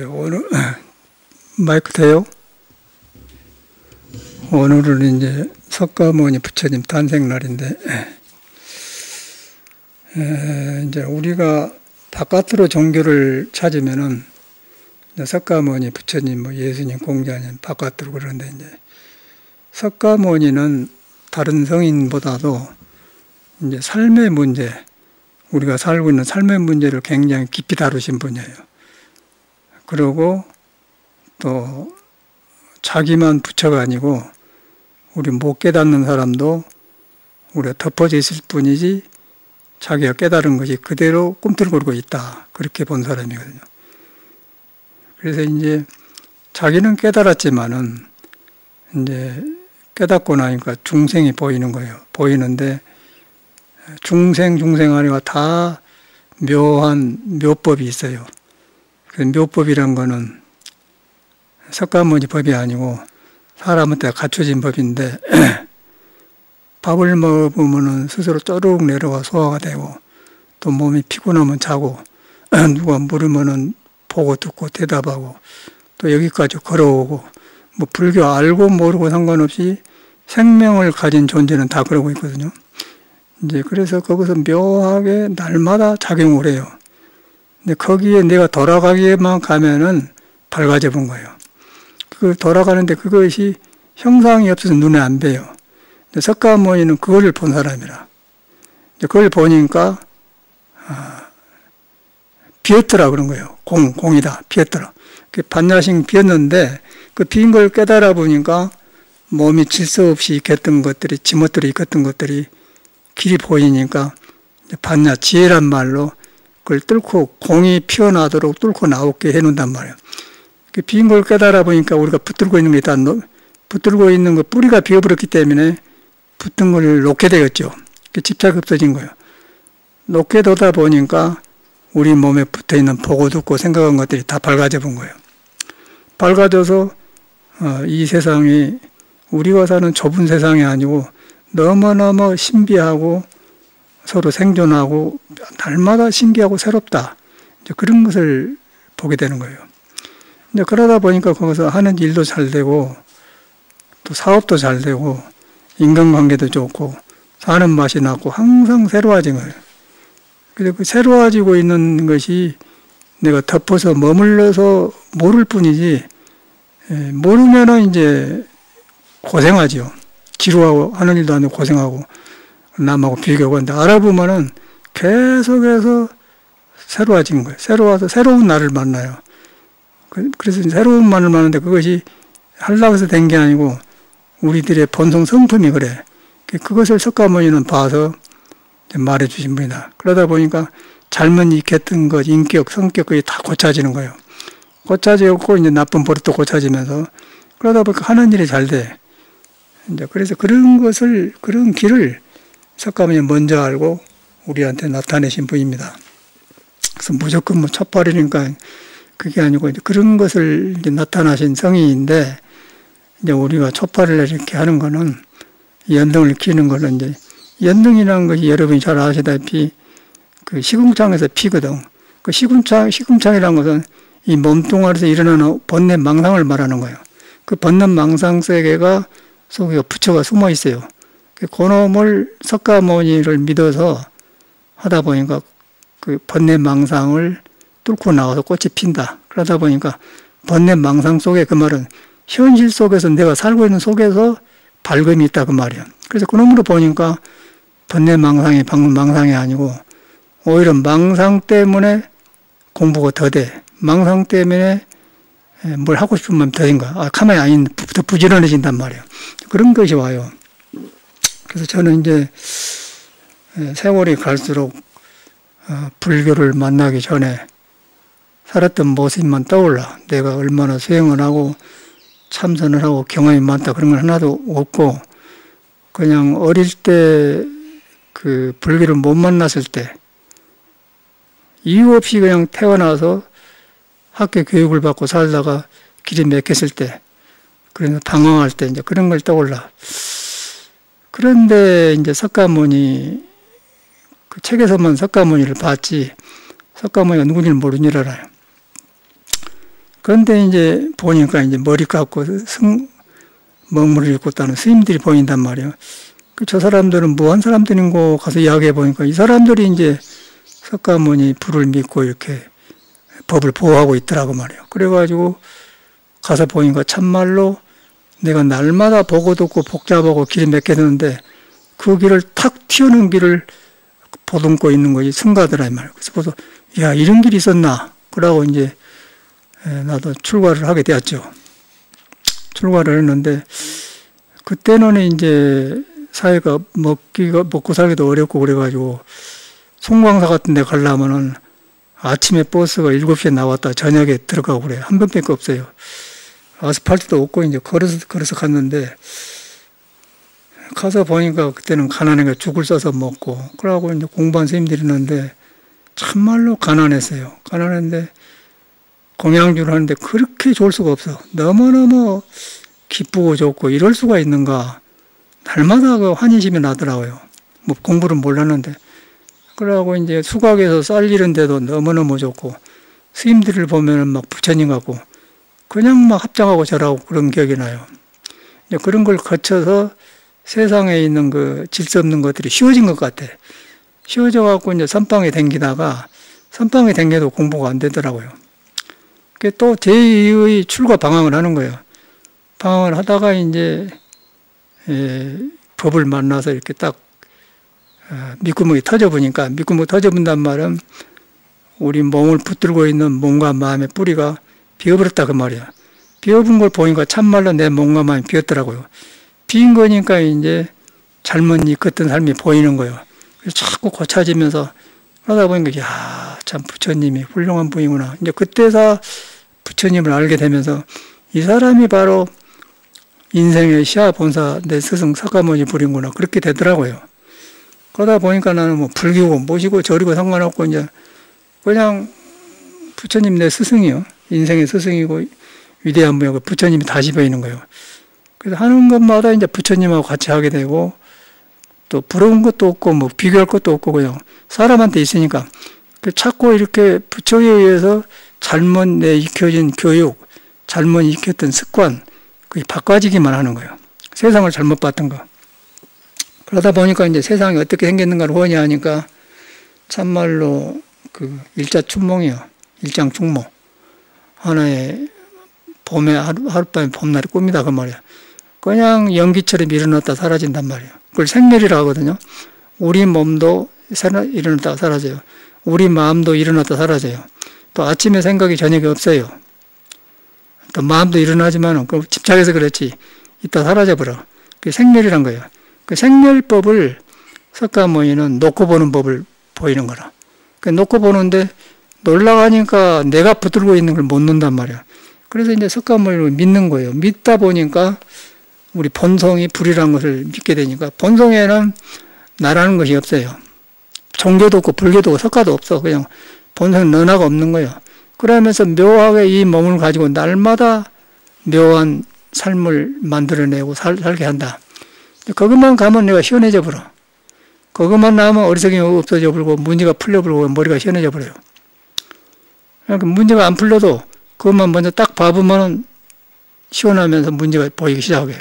오늘 마이크 돼요? 오늘은 이제 석가모니 부처님 탄생날인데, 이제 우리가 바깥으로 종교를 찾으면은 석가모니 부처님, 뭐 예수님, 공자님 바깥으로 그러는데, 이제 석가모니는 다른 성인보다도 이제 삶의 문제, 우리가 살고 있는 삶의 문제를 굉장히 깊이 다루신 분이에요. 그리고 또 자기만 부처가 아니고 우리 못 깨닫는 사람도 우리가 덮어져 있을 뿐이지 자기가 깨달은 것이 그대로 꿈틀거리고 있다. 그렇게 본 사람이거든요. 그래서 이제 자기는 깨달았지만은 이제 깨닫고 나니까 중생이 보이는 거예요. 보이는데 중생 안에가 다 묘한 묘법이 있어요. 그 묘법이란 거는 석가모니 법이 아니고 사람한테 갖춰진 법인데 밥을 먹으면 스스로 쪼르륵 내려와 소화가 되고 또 몸이 피곤하면 자고 누가 물으면 보고 듣고 대답하고 또 여기까지 걸어오고 뭐 불교 알고 모르고 상관없이 생명을 가진 존재는 다 그러고 있거든요. 이제 그래서 거기서 묘하게 날마다 작용을 해요. 근데 거기에 내가 돌아가기에만 가면은 밝아져 본 거예요. 그 돌아가는데 그것이 형상이 없어서 눈에 안 뵈요. 근데 석가모니는 그걸 본 사람이라. 이제 그걸 보니까 비었더라 그런 거예요. 공이다. 비었더라. 반야식 비었는데 그 빈 걸 깨달아 보니까 몸이 질서 없이 있겠던 것들이 지멋대로 있었던 것들이 길이 보이니까 반야 지혜란 말로 그걸 뚫고 공이 피어나도록 뚫고 나오게 해놓는단 말이에요. 그 빈 걸 깨달아 보니까 우리가 붙들고 있는 게 다 붙들고 있는 거 뿌리가 비어버렸기 때문에 붙은 걸 놓게 되겠죠. 집착이 없어진 거예요. 놓게 되다 보니까 우리 몸에 붙어 있는 보고 듣고 생각한 것들이 다 밝아져 본 거예요. 밝아져서 이 세상이 우리가 사는 좁은 세상이 아니고 너무너무 신비하고 서로 생존하고 날마다 신기하고 새롭다. 이제 그런 것을 보게 되는 거예요. 이제 그러다 보니까 거기서 하는 일도 잘 되고 또 사업도 잘 되고 인간관계도 좋고 사는 맛이 나고 항상 새로워진 거예요. 그래서 그 새로워지고 있는 것이 내가 덮어서 머물러서 모를 뿐이지 모르면은 이제 고생하죠. 지루하고 하는 일도 아니고 고생하고 남하고 비교하고 하는데 알아보면은 계속해서 새로워진 거예요. 새로워서 새로운 나를 만나요. 그래서 새로운 나를 만나는데 그것이 하려고 해서 된 게 아니고 우리들의 본성 성품이 그래. 그것을 석가모니는 봐서 말해 주신 분이다. 그러다 보니까 잘못 익혔던 것, 인격, 성격 그게 다 고쳐지는 거예요. 고쳐지고 이제 나쁜 버릇도 고쳐지면서 그러다 보니까 하는 일이 잘 돼. 이제 그래서 그런 길을 석가모니 먼저 알고 우리한테 나타내신 분입니다. 그래서 무조건 뭐 촛발이니까 그게 아니고 이제 그런 것을 이제 나타나신 성인인데 이제 우리가 촛발을 이렇게 하는 거는 연등을 키우는 거는 이제 연등이라는 것이 여러분이 잘 아시다시피 그 시궁창에서 피거든. 그 시궁창이라는 것은 이 몸뚱아리에서 일어나는 번뇌 망상을 말하는 거예요. 그 번뇌 망상 세계가 속에 부처가 숨어 있어요. 그놈을 석가모니를 믿어서 하다 보니까 그 번뇌 망상을 뚫고 나와서 꽃이 핀다. 그러다 보니까 번뇌 망상 속에 그 말은 현실 속에서 내가 살고 있는 속에서 밝음이 있다 그 말이야. 그래서 그놈으로 보니까 번뇌 망상이 방금 망상이 아니고 오히려 망상 때문에 공부가 더 돼. 망상 때문에 뭘 하고 싶으면 더인가. 가만히 아닌 더 부지런해진단 말이에요. 그런 것이 와요. 그래서 저는 이제 세월이 갈수록 불교를 만나기 전에 살았던 모습만 떠올라. 내가 얼마나 수행을 하고 참선을 하고 경험이 많다 그런 건 하나도 없고 그냥 어릴 때 그 불교를 못 만났을 때 이유 없이 그냥 태어나서 학교 교육을 받고 살다가 길이 막혔을 때 그래서 방황할 때 이제 그런 걸 떠올라. 그런데 이제 석가모니 그 책에서만 석가모니를 봤지 석가모니가 누군지는 모르는 줄 알아요. 그런데 이제 보니까 이제 머리 감고 먹물을 입고 있다는 스님들이 보인단 말이에요. 저 사람들은 뭐한 사람들인고 가서 이야기해 보니까 이 사람들이 이제 석가모니 불을 믿고 이렇게 법을 보호하고 있더라고 말이에요. 그래가지고 가서 보니까 참말로 내가 날마다 보고 듣고 복잡하고 길이 몇 개 되는데 그 길을 탁 튀어는 길을 보듬고 있는 거지 승가더라 이 말이에요. 그래서 야 이런 길이 있었나? 그러고 이제 나도 출가를 하게 되었죠. 출가를 했는데 그때는 이제 사회가 먹고 살기도 어렵고 그래가지고 송광사 같은 데 가려면은 아침에 버스가 7시에 나왔다 저녁에 들어가고 그래. 한 번밖에 없어요. 아스팔트도 없고 이제 걸어서 갔는데 가서 보니까 그때는 가난해가 죽을 써서 먹고 그러고 이제 공부한 스님들이 있는데 참말로 가난했어요. 가난했는데 공양주를 하는데 그렇게 좋을 수가 없어. 너무너무 기쁘고 좋고 이럴 수가 있는가. 날마다 그 환희심이 나더라고요. 뭐 공부를 몰랐는데. 그러고 이제 수각에서 쌀 이런데도 너무너무 좋고 스님들을 보면은 막 부처님 같고 그냥 막 합장하고 절하고 그런 기억이 나요. 이제 그런 걸 거쳐서 세상에 있는 그 질서 없는 것들이 쉬워진 것 같아. 쉬워져 갖고 이제 선방에 댕기다가 선방에 댕겨도 공부가 안 되더라고요. 또 제2의 출가 방황을 하는 거예요. 방황을 하다가 이제 법을 만나서 이렇게 딱 밑구멍이 터져보니까 밑구멍이 터져본단 말은 우리 몸을 붙들고 있는 몸과 마음의 뿌리가 비어버렸다 그 말이야. 비어본 걸 보니까 참말로 내 몸과 마음이 비었더라고요. 비인 거니까 이제 잘못 이끌었던 삶이 보이는 거예요. 그래서 자꾸 고쳐지면서 하다 보니까 야, 참 부처님이 훌륭한 분이구나. 이제 그때서 부처님을 알게 되면서 이 사람이 바로 인생의 시아 본사 내 스승 석가모니 불이구나. 그렇게 되더라고요. 그러다 보니까 나는 뭐 불기고 모시고 저리고 상관없고 이제 그냥 부처님 내 스승이요. 인생의 스승이고 위대한 분이고 부처님이 다시 보이는 거예요. 그래서 하는 것마다 이제 부처님하고 같이 하게 되고 또 부러운 것도 없고 뭐 비교할 것도 없고 그냥 사람한테 있으니까 자꾸 이렇게 부처에 의해서 잘못 내 익혀진 교육, 잘못 익혔던 습관 그게 바꿔지기만 하는 거예요. 세상을 잘못 봤던 거. 그러다 보니까 이제 세상이 어떻게 생겼는가를 훤히 하니까 참말로 그 일자춘몽이요. 일장춘몽. 하나의 봄에 하룻밤에 봄날이 꿈이다 그 말이야. 그냥 연기처럼 일어났다 사라진단 말이에요. 그걸 생멸이라고 하거든요. 우리 몸도 일어났다가 사라져요. 우리 마음도 일어났다 사라져요. 또 아침에 생각이 저녁에 없어요. 또 마음도 일어나지만 집착해서 그렇지 이따 사라져버려. 그게 생멸이란 거예요. 그 생멸법을 석가모니는 놓고 보는 법을 보이는 거라. 그 놓고 보는데 놀라가니까 내가 붙들고 있는 걸 못 놓는단 말이야. 그래서 이제 석가모니를 믿는 거예요. 믿다 보니까 우리 본성이 불이라는 것을 믿게 되니까 본성에는 나라는 것이 없어요. 종교도 없고 불교도 없고 석가도 없어. 그냥 본성은 너나가 없는 거예요. 그러면서 묘하게 이 몸을 가지고 날마다 묘한 삶을 만들어내고 살게 한다. 그것만 가면 내가 시원해져 버려. 그것만 나오면 어리석음이 없어져 버리고 문제가 풀려 버리고 머리가 시원해져 버려요. 그러니까 문제가 안 풀려도 그것만 먼저 딱 봐보면 시원하면서 문제가 보이기 시작해.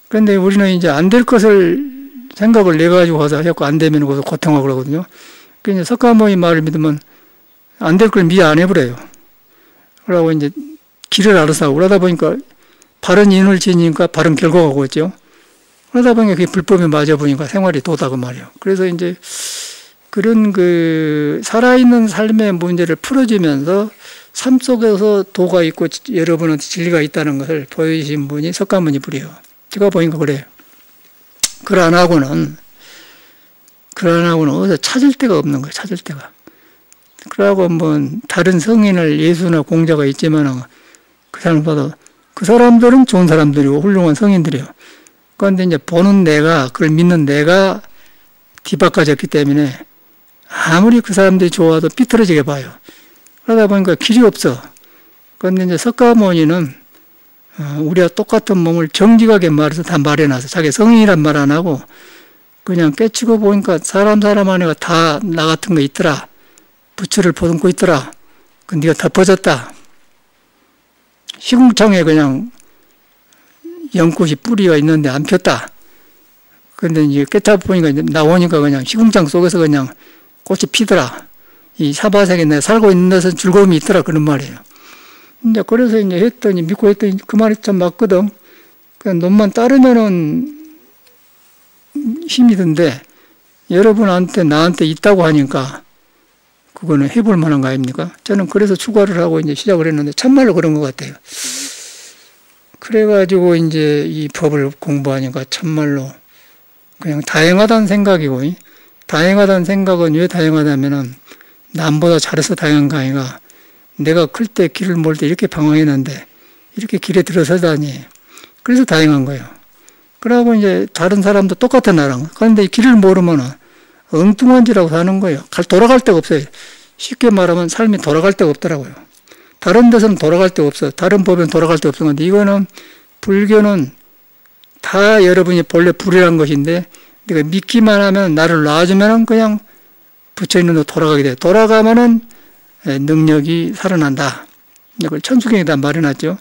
그런데 우리는 이제 안 될 것을 생각을 내가지고 가서 자꾸 안 되면 거기서 고통하고 그러거든요. 그래서 석가모니 말을 믿으면 안 될 걸 미리 안 해버려요. 그러고 이제 길을 알아서 하고 그러다 보니까 바른 인을 지니까 바른 결과가 오겠죠. 그러다 보니까 그게 불법에 맞아 보니까 생활이 도다고 말이에요. 그래서 이제 그런 그 살아있는 삶의 문제를 풀어주면서 삶 속에서 도가 있고 여러분한테 진리가 있다는 것을 보여주신 분이 석가모니 불이에요. 제가 보니까 그래요. 그걸 안 하고는 어디서 찾을 데가 없는 거예요. 찾을 데가. 그러고 뭐 다른 성인을 예수나 공자가 있지만 그 사람보다 그 사람들은 좋은 사람들이고 훌륭한 성인들이에요. 그런데 이제 보는 내가 그걸 믿는 내가 뒤바꿔졌기 때문에 아무리 그 사람들이 좋아도 삐뚤어지게 봐요. 그러다 보니까 길이 없어. 그런데 이제 석가모니는 우리와 똑같은 몸을 정직하게 말해서 다 말해놔서 자기 성인이란 말 안 하고 그냥 깨치고 보니까 사람 안에가 다 나 같은 거 있더라. 부처를 보듬고 있더라. 그 네가 덮어졌다. 시궁창에 그냥 연꽃이 뿌리가 있는데 안 폈다. 근데 이제 깨쳐보니까 나오니까 그냥 시궁창 속에서 그냥 꽃이 피더라. 이 사바세계 내가 살고 있는 데서 즐거움이 있더라. 그런 말이에요. 이제 그래서 이제 했더니, 믿고 했더니 그 말이 참 맞거든. 그냥 놈만 따르면은 힘이 든데, 여러분한테 나한테 있다고 하니까 그거는 해볼 만한 거 아닙니까? 저는 그래서 추가를 하고 이제 시작을 했는데 참말로 그런 것 같아요. 그래가지고 이제 이 법을 공부하니까 참말로 그냥 다행하다는 생각이고, 다행하다는 생각은 왜 다행하다면은 남보다 잘해서 다행한 거 아니가. 내가 클 때 길을 몰 때 이렇게 방황했는데 이렇게 길에 들어서다니. 그래서 다행한 거예요. 그러고 이제 다른 사람도 똑같아 나랑. 그런데 이 길을 모르면은 엉뚱한 짓하고 사는 거예요. 돌아갈 데가 없어요. 쉽게 말하면 삶이 돌아갈 데가 없더라고요. 다른 데서는 돌아갈 데가 없어. 다른 법에는 돌아갈 데가 없는 건데, 이거는 불교는 다 여러분이 본래 불이라는 것인데, 내가 믿기만 하면 나를 놔주면은 그냥 붙여있는 데 돌아가게 돼. 돌아가면은 능력이 살아난다. 이걸 천수경에다 말해놨죠.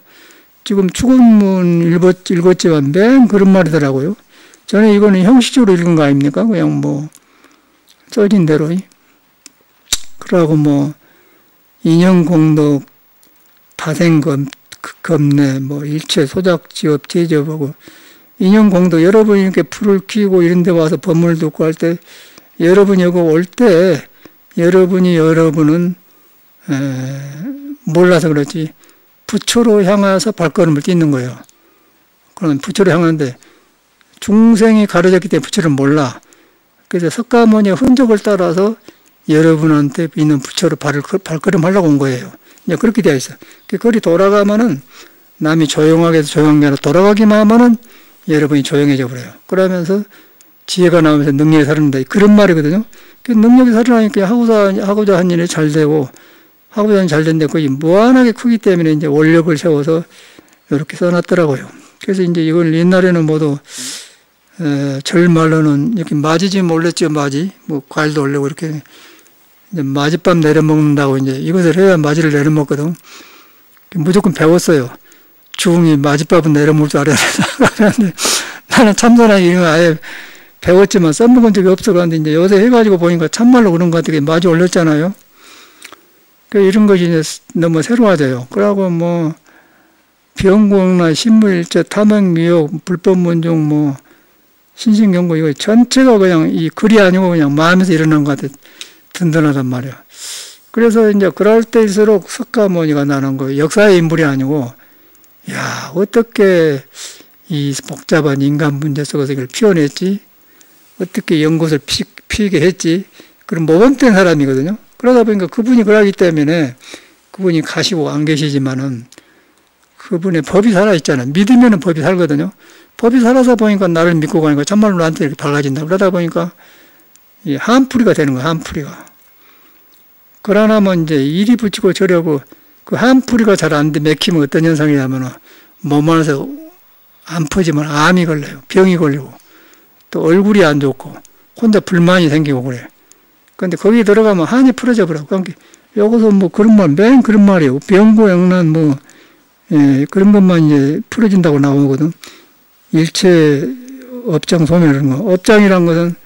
지금 축원문 읽었지만 맨 그런 말이더라고요. 저는 이거는 형식적으로 읽은 거 아닙니까? 그냥 뭐 써진 대로. 그러고 뭐 인연공덕 다생겁내 뭐 일체 소작지업 제접하고, 인연공덕 여러분이 이렇게 불을 켜고 이런 데 와서 법문을 듣고 할 때, 여러분이 여기 올 때 여러분은 몰라서 그렇지 부처로 향해서 발걸음을 딛는 거예요. 그러면 부처로 향하는데 중생이 가르쳤기 때문에 부처를 몰라. 그래서 석가모니의 흔적을 따라서 여러분한테 있는 부처로 발걸음 하려고 온 거예요. 이제 그렇게 되어 있어. 그 거리 돌아가면은 남이 조용하게 해서 조용한 게 아니라 돌아가기만 하면은 여러분이 조용해져 버려요. 그러면서 지혜가 나오면서 능력이 살아난다. 그런 말이거든요. 그 능력이 살아나니까 하고자 한 일이 잘 되고, 하고자 한 일이 잘 됐는데 거의 무한하게 크기 때문에 이제 원력을 세워서 이렇게 써놨더라고요. 그래서 이제 이걸 옛날에는 모두 절 말로는 이렇게 맞이지 몰랐죠, 맞이. 뭐 과일도 올리고 이렇게 이제 맞이밥 내려 먹는다고 이제 이것을 해야 맞이를 내려 먹거든. 무조건 배웠어요. 중이 맞이밥은 내려 먹을 줄 알아야 된다. 나는 참선하기 이런 거 아예 배웠지만 써먹은 적이 없어. 그런데 이제 요새 해가지고 보니까 참말로 그런 것 같아. 맞이 올렸잖아요. 이런 것이 이제 너무 새로워져요. 그러고 뭐 병공나 신물일체, 탐욕미욕, 불법문중, 뭐 신신경고 이거 전체가 그냥 이 글이 아니고 그냥 마음에서 일어난 것 같아. 든든하단 말이야. 그래서 이제 그럴 때일수록 석가모니가 나는 거예요. 역사의 인물이 아니고, 야, 어떻게 이 복잡한 인간 문제 속에서 이걸 피워냈지? 어떻게 연꽃을 피게 했지? 그런 모범된 사람이거든요. 그러다 보니까 그분이 그러기 때문에 그분이 가시고 안 계시지만은 그분의 법이 살아있잖아요. 믿으면은 법이 살거든요. 법이 살아서 보니까 나를 믿고 가니까 참말로 나한테 이렇게 밝아진다. 그러다 보니까 이 한풀이가 되는 거야, 한풀이가. 그러나면 이제 이리 붙이고 저려고 그 한풀이가 잘 안 돼, 맥히면 어떤 현상이냐면은 몸 안에서 안 퍼지면 암이 걸려요. 병이 걸리고 또 얼굴이 안 좋고 혼자 불만이 생기고 그래. 근데 거기 들어가면 한이 풀어져 버려. 그러니까 여기서 뭐 그런 말, 맨 그런 말이에요. 병고양난 뭐, 예, 그런 것만 이제 풀어진다고 나오거든. 일체 업장 소멸하는 거. 업장이란 것은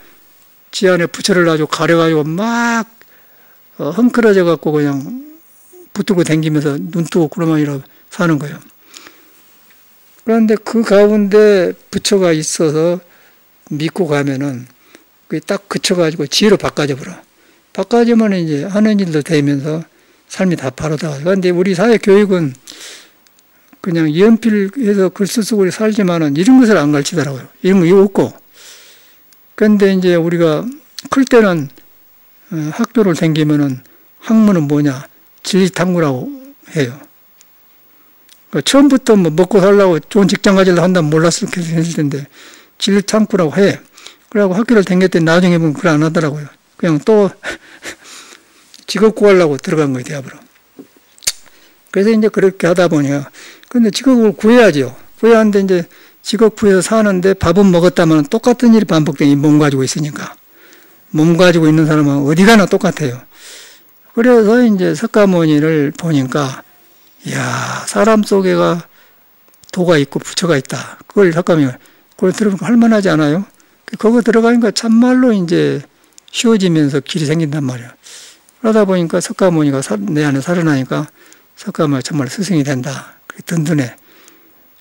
지 안에 부처를 놔주고 가려가지고 막 헝클어져 갖고 그냥 붙들고 다니면서 눈 뜨고 그러면이라고 사는 거예요. 그런데 그 가운데 부처가 있어서 믿고 가면은 그게 딱 그쳐가지고 지혜로 바꿔져 버려. 바꿔지면 이제 하는 일도 되면서 삶이 다 바로 다. 그런데 우리 사회 교육은 그냥 연필해서 글 쓰고 살지만은 이런 것을 안 가르치더라고요. 이런 거 없고. 그런데 이제 우리가 클 때는 학교를 다니면은 학문은 뭐냐? 진리탐구라고 해요. 그러니까 처음부터 뭐 먹고 살려고 좋은 직장 가지려고 한다면 몰랐을 텐데 진리탐구라고 해. 그래갖고 학교를 다녔더니 나중에 보면 그걸 안 하더라고요. 그냥 또 직업 구하려고 들어간 거예요, 대학으로. 그래서 이제 그렇게 하다 보니까 근데 직업을 구해야죠. 구해야 하는데 이제 직업 구해서 사는데 밥은 먹었다면 똑같은 일이 반복되니 몸 가지고 있으니까. 몸 가지고 있는 사람은 어디 가나 똑같아요. 그래서 이제 석가모니를 보니까 이야, 사람 속에가 도가 있고 부처가 있다. 그걸 잠깐만요. 그걸 들어보니까 할만하지 않아요? 그거 들어가니까 참말로 이제 쉬워지면서 길이 생긴단 말이에요. 그러다 보니까 석가모니가 내 안에 살아나니까 석가모니가 정말 스승이 된다. 든든해.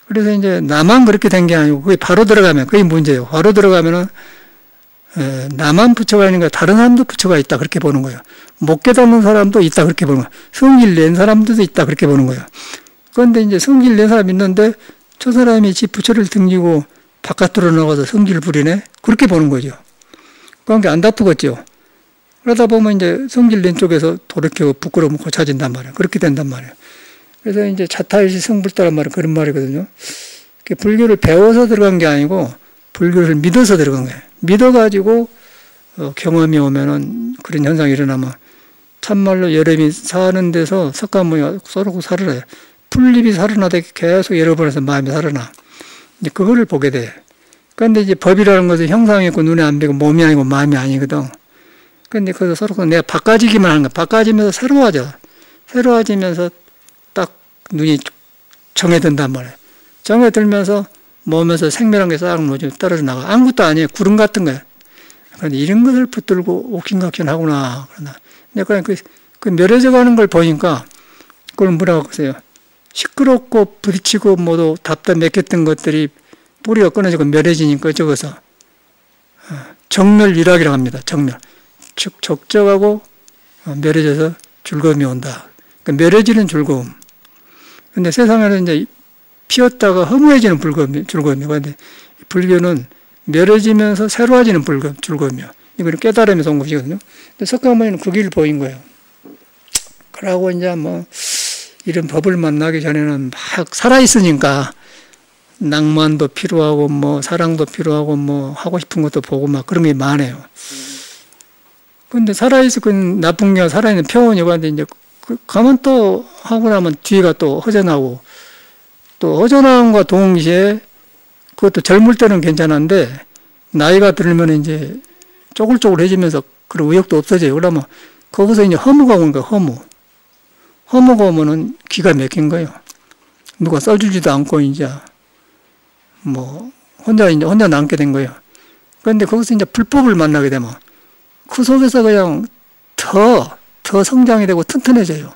그래서 이제 나만 그렇게 된 게 아니고 그게 바로 들어가면 그게 문제예요. 바로 들어가면은 나만 부처가 있는 거야. 다른 사람도 부처가 있다. 그렇게 보는 거예요. 못 깨닫는 사람도 있다. 그렇게 보는 거예요. 성질 낸 사람들도 있다. 그렇게 보는 거예요. 그런데 이제 성질 낸 사람이 있는데 저 사람이 지 부처를 등지고 바깥으로 나가서 성질 부리네. 그렇게 보는 거죠. 그러니까 안 다투겠죠. 그러다 보면 이제 성질 낸 쪽에서 돌이켜 부끄러우면 고쳐진단 말이에요. 그렇게 된단 말이에요. 그래서 이제 자타일시 성불다란 말은 그런 말이거든요. 불교를 배워서 들어간 게 아니고 불교를 믿어서 들어간 거예요. 믿어가지고 경험이 오면은 그런 현상이 일어나면 참말로 여러분이 사는 데서 석가모니가 쏘르고 살아나요. 풀잎이 살아나되 계속 여러분에서 마음이 살아나. 이제 그거를 보게 돼. 그런데 이제 법이라는 것은 형상이 있고 눈에 안 보이고 몸이 아니고 마음이 아니거든. 그런데 그래서 서로 내가 바꿔지기만 하는 거야. 바꿔지면서 새로워져. 새로워지면서 딱 눈이 정해든단 말이에요. 정해들면서 몸에서 생명한 게 싹 떨어져 나가. 아무것도 아니에요. 구름 같은 거예요. 그런데 이런 것을 붙들고 옥신각신 하구나. 그러나 그 멸해져 가는 걸 보니까 그걸 뭐라고 하세요? 시끄럽고 부딪히고 모두 답답했던 것들이 뿌리가 끊어지고 멸해지니까 적어서 정멸유락이라고 합니다. 정멸. 즉 적적하고 멸해져서 즐거움이 온다. 그러니까 멸해지는 즐거움. 근데 세상에는 이제 피었다가 허무해지는 즐거움이요. 그런데 불교는 멸해지면서 새로워지는 즐거움이요. 이거는 깨달으면서 온 것이거든요. 근데 석가모니는 그 길을 보인 거예요. 그러고 이제 뭐 이런 법을 만나기 전에는 막 살아있으니까 낭만도 필요하고 뭐 사랑도 필요하고 뭐 하고 싶은 것도 보고 막 그런 게 많아요. 근데 살아있을 건 나쁜 게 살아있는 평온이고 한데 이제 가면 또 하고 나면 뒤가 또 허전하고 또 허전함과 동시에 그것도 젊을 때는 괜찮은데 나이가 들면 이제 쪼글쪼글해지면서 그런 의욕도 없어져요. 그러면 거기서 이제 허무가 오는 거예요. 허무가 오면은 기가 막힌 거예요. 누가 써주지도 않고 이제 뭐 혼자 남게 된 거예요. 그런데 거기서 이제 불법을 만나게 되면 그 속에서 그냥 더 성장이 되고 튼튼해져요.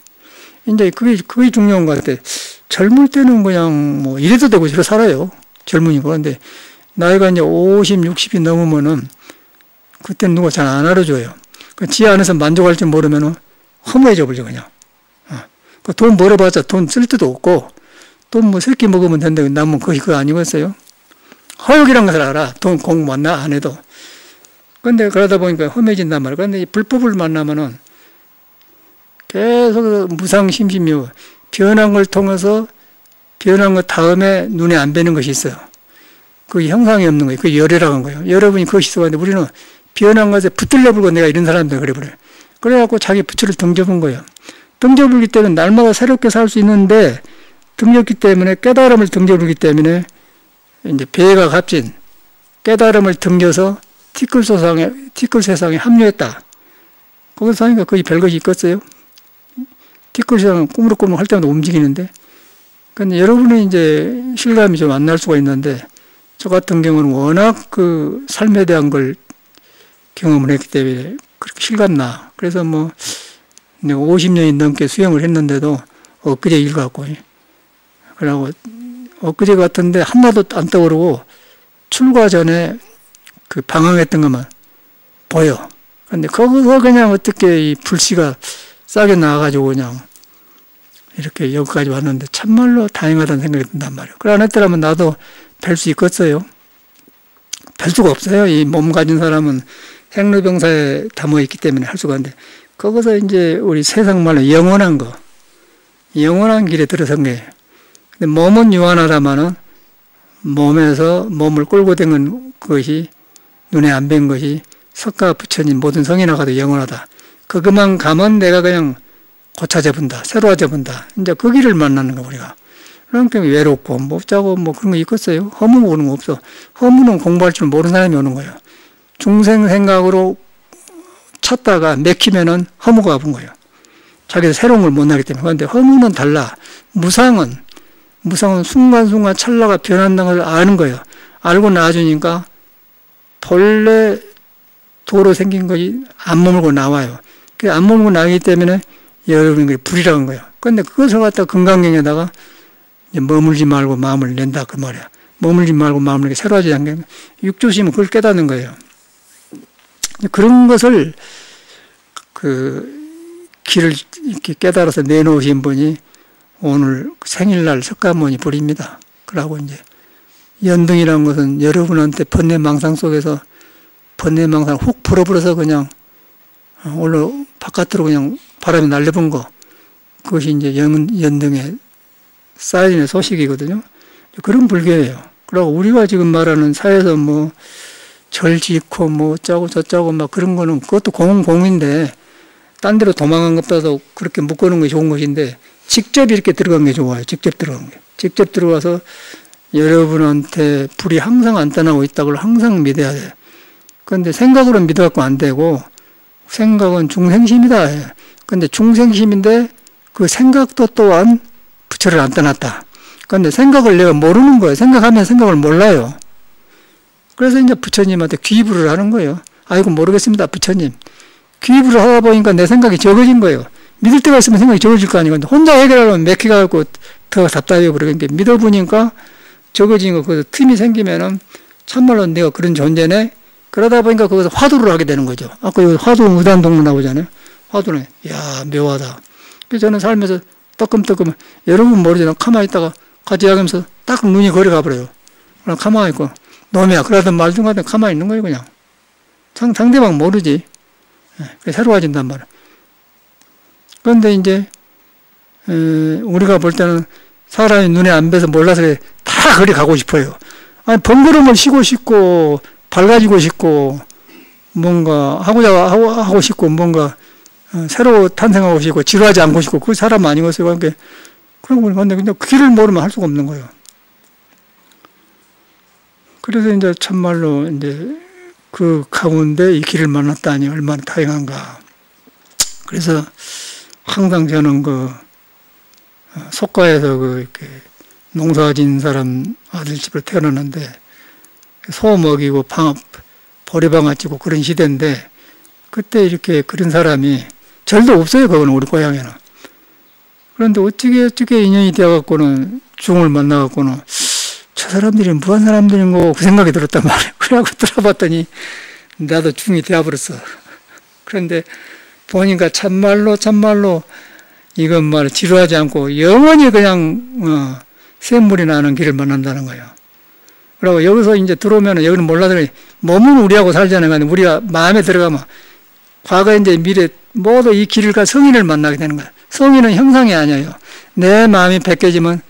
이제 그게 중요한 것 같아. 젊을 때는 그냥 뭐 이래도 되고 저래 살아요. 젊으니까. 그런데 나이가 이제 50, 60이 넘으면은 그때는 누가 잘 안 알아줘요. 지 안에서 만족할 줄 모르면은 허무해져 버려 그냥. 돈 벌어봤자 돈 쓸 데도 없고 돈 뭐 새끼 먹으면 된다고 남은 그거 아니겠어요? 허욕이란 것을 알아. 돈 공부 안 해도. 근데 그러다 보니까 험해진단 말이에요. 그런데 이 불법을 만나면은 계속 무상심심이요. 변한 걸 통해서 변한 것 다음에 눈에 안 뵈는 것이 있어요. 그게 형상이 없는 거예요. 그게 열애라고 한 거예요. 여러분이 그것이 있어. 근데 우리는 변한 것에 붙들려 불고 내가 이런 사람들 그래버려요. 그래갖고 자기 부처를 등져본 거예요. 등져불기 때문에 날마다 새롭게 살 수 있는데 등졌기 때문에 깨달음을 등져불기 때문에 이제 배가 값진 깨달음을 등져서 티끌 세상에 합류했다. 거기서 하니까 거의 별것이 있겠어요? 티끌 세상은 꾸물꾸물 할 때마다 움직이는데. 근데 여러분이 이제 실감이 좀 안 날 수가 있는데 저 같은 경우는 워낙 그 삶에 대한 걸 경험을 했기 때문에 그렇게 실감나. 그래서 뭐 내가 50년이 넘게 수행을 했는데도 엊그제 일 같고 그러고 엊그제 같은데 하나도 안 떠오르고 출가 전에 그 방황했던 것만 보여. 근데 거기서 그냥 어떻게 이 불씨가 싸게 나와가지고 그냥 이렇게 여기까지 왔는데 참말로 다행하다는 생각이 든단 말이에요. 그래 안 했더라면 나도 뵐 수 있겠어요? 뵐 수가 없어요. 이 몸 가진 사람은 생로병사에 담아있기 때문에 할 수가 없는데 거기서 이제 우리 세상 말로 영원한 길에 들어선 거예요. 근데 몸은 유한하다마는 몸에서 몸을 끌고 다니는 것이 눈에 안 뵌 것이 석가 부처님 모든 성이나 가도 영원하다. 그것만 가면 내가 그냥 고쳐져 본다. 새로워져 본다. 이제 그 길을 만나는 거 우리가. 그러니까 외롭고 못 자고 뭐 그런 거 있겠어요? 허무 오는 거 없어. 허무는 공부할 줄 모르는 사람이 오는 거예요. 중생 생각으로 찾다가 맥히면은 허무가 아픈 거예요. 자기도 새로운 걸 못 나기 때문에. 그런데 허무는 달라. 무상은 순간순간 찰나가 변한다는 걸 아는 거예요. 알고 나아주니까 본래 도로 생긴 것이 안 머물고 나와요. 그 안 머물고 나기 때문에 여러분이 불이라는 거예요. 그런데 그것을 갖다 건강경에다가 머물지 말고 마음을 낸다 그 말이야. 머물지 말고 마음을 이렇게 새로 하지 않게 육조심은 그걸 깨닫는 거예요. 그런 것을 그 길을 이렇게 깨달아서 내놓으신 분이 오늘 생일날 석가모니 불입니다. 그러고 이제 연등이라는 것은 여러분한테 번뇌망상 속에서 번뇌망상 훅 불어버려서 그냥 올라 바깥으로 그냥 바람이 날려본 거, 그것이 이제 연등의 사인의 소식이거든요. 그런 불교예요. 그리고 우리가 지금 말하는 사회에서 뭐 절 짓고 뭐 어쩌고 저쩌고 막 그런 거는 그것도 공인데 딴 데로 도망간 것보다도 그렇게 묶어놓은 게 좋은 것인데 직접 이렇게 들어간 게 좋아요. 직접 들어간 게. 직접 들어가서 여러분한테 불이 항상 안 떠나고 있다고 항상 믿어야 돼요. 그런데 생각으로 믿어갖고 안 되고 생각은 중생심이다. 그런데 중생심인데 그 생각도 또한 부처를 안 떠났다. 그런데 생각을 내가 모르는 거예요. 생각하면 생각을 몰라요. 그래서 이제 부처님한테 귀부를 하는 거예요. 아이고 모르겠습니다. 부처님. 귀부를 하다 보니까 내 생각이 적어진 거예요. 믿을 때가 있으면 생각이 적어질 거 아니고 혼자 해결하려면 맥히가 갖고 더 답답해 버리니까 믿어보니까 적어진 거 거기서 틈이 생기면은 참말로 내가 그런 존재네. 그러다 보니까 거기서 화두를 하게 되는 거죠. 아까 여기 화두 무단동문 나오잖아요. 화두는 야 묘하다. 그래서 저는 살면서 뜨끔뜨끔 여러분 모르잖아요. 가만히 있다가 같이 하면서 딱 눈이 거리가 버려요. 그럼 가만히 있고 놈이야 그러던 말중 하든 가만히 있는 거예요. 그냥 상대방 모르지. 새로워진단 말이야. 그런데 이제 우리가 볼 때는 사람이 눈에 안 뵈서 몰라서 다 거리 가고 싶어요. 아니 번거로움을 쉬고 싶고 밝아지고 싶고 뭔가 하고 싶고 뭔가 새로 탄생하고 싶고 지루하지 않고 싶고 그 사람 아니겠어요. 그러니까 그런 거 근데 그 길을 모르면 할 수가 없는 거예요. 그래서 이제 참말로 이제 그 가운데 이 길을 만났다니 얼마나 다행한가. 그래서 항상 저는 그 속가에서 그 이렇게 농사진 사람 아들집을 태어났는데 소 먹이고 보리방아 찌고 그런 시대인데 그때 이렇게 그런 사람이 절도 없어요. 그거는 우리 고향에는. 그런데 어떻게 인연이 되어갖고는 중을 만나갖고는 저 사람들이 무한 사람들인고 그 생각이 들었단 말이에요. 그래갖고 들어봤더니 나도 중이 되어버렸어. 그런데 보니까 참말로 이건 말 지루하지 않고 영원히 그냥 샘물이 나는 길을 만난다는 거예요. 그리고 여기서 이제 들어오면 여기는 몰라더니 몸은 우리하고 살잖아요. 근데 우리가 마음에 들어가면 과거 이제 미래 모두 이 길을 가 성인을 만나게 되는 거예요. 성인은 형상이 아니에요. 내 마음이 벗겨지면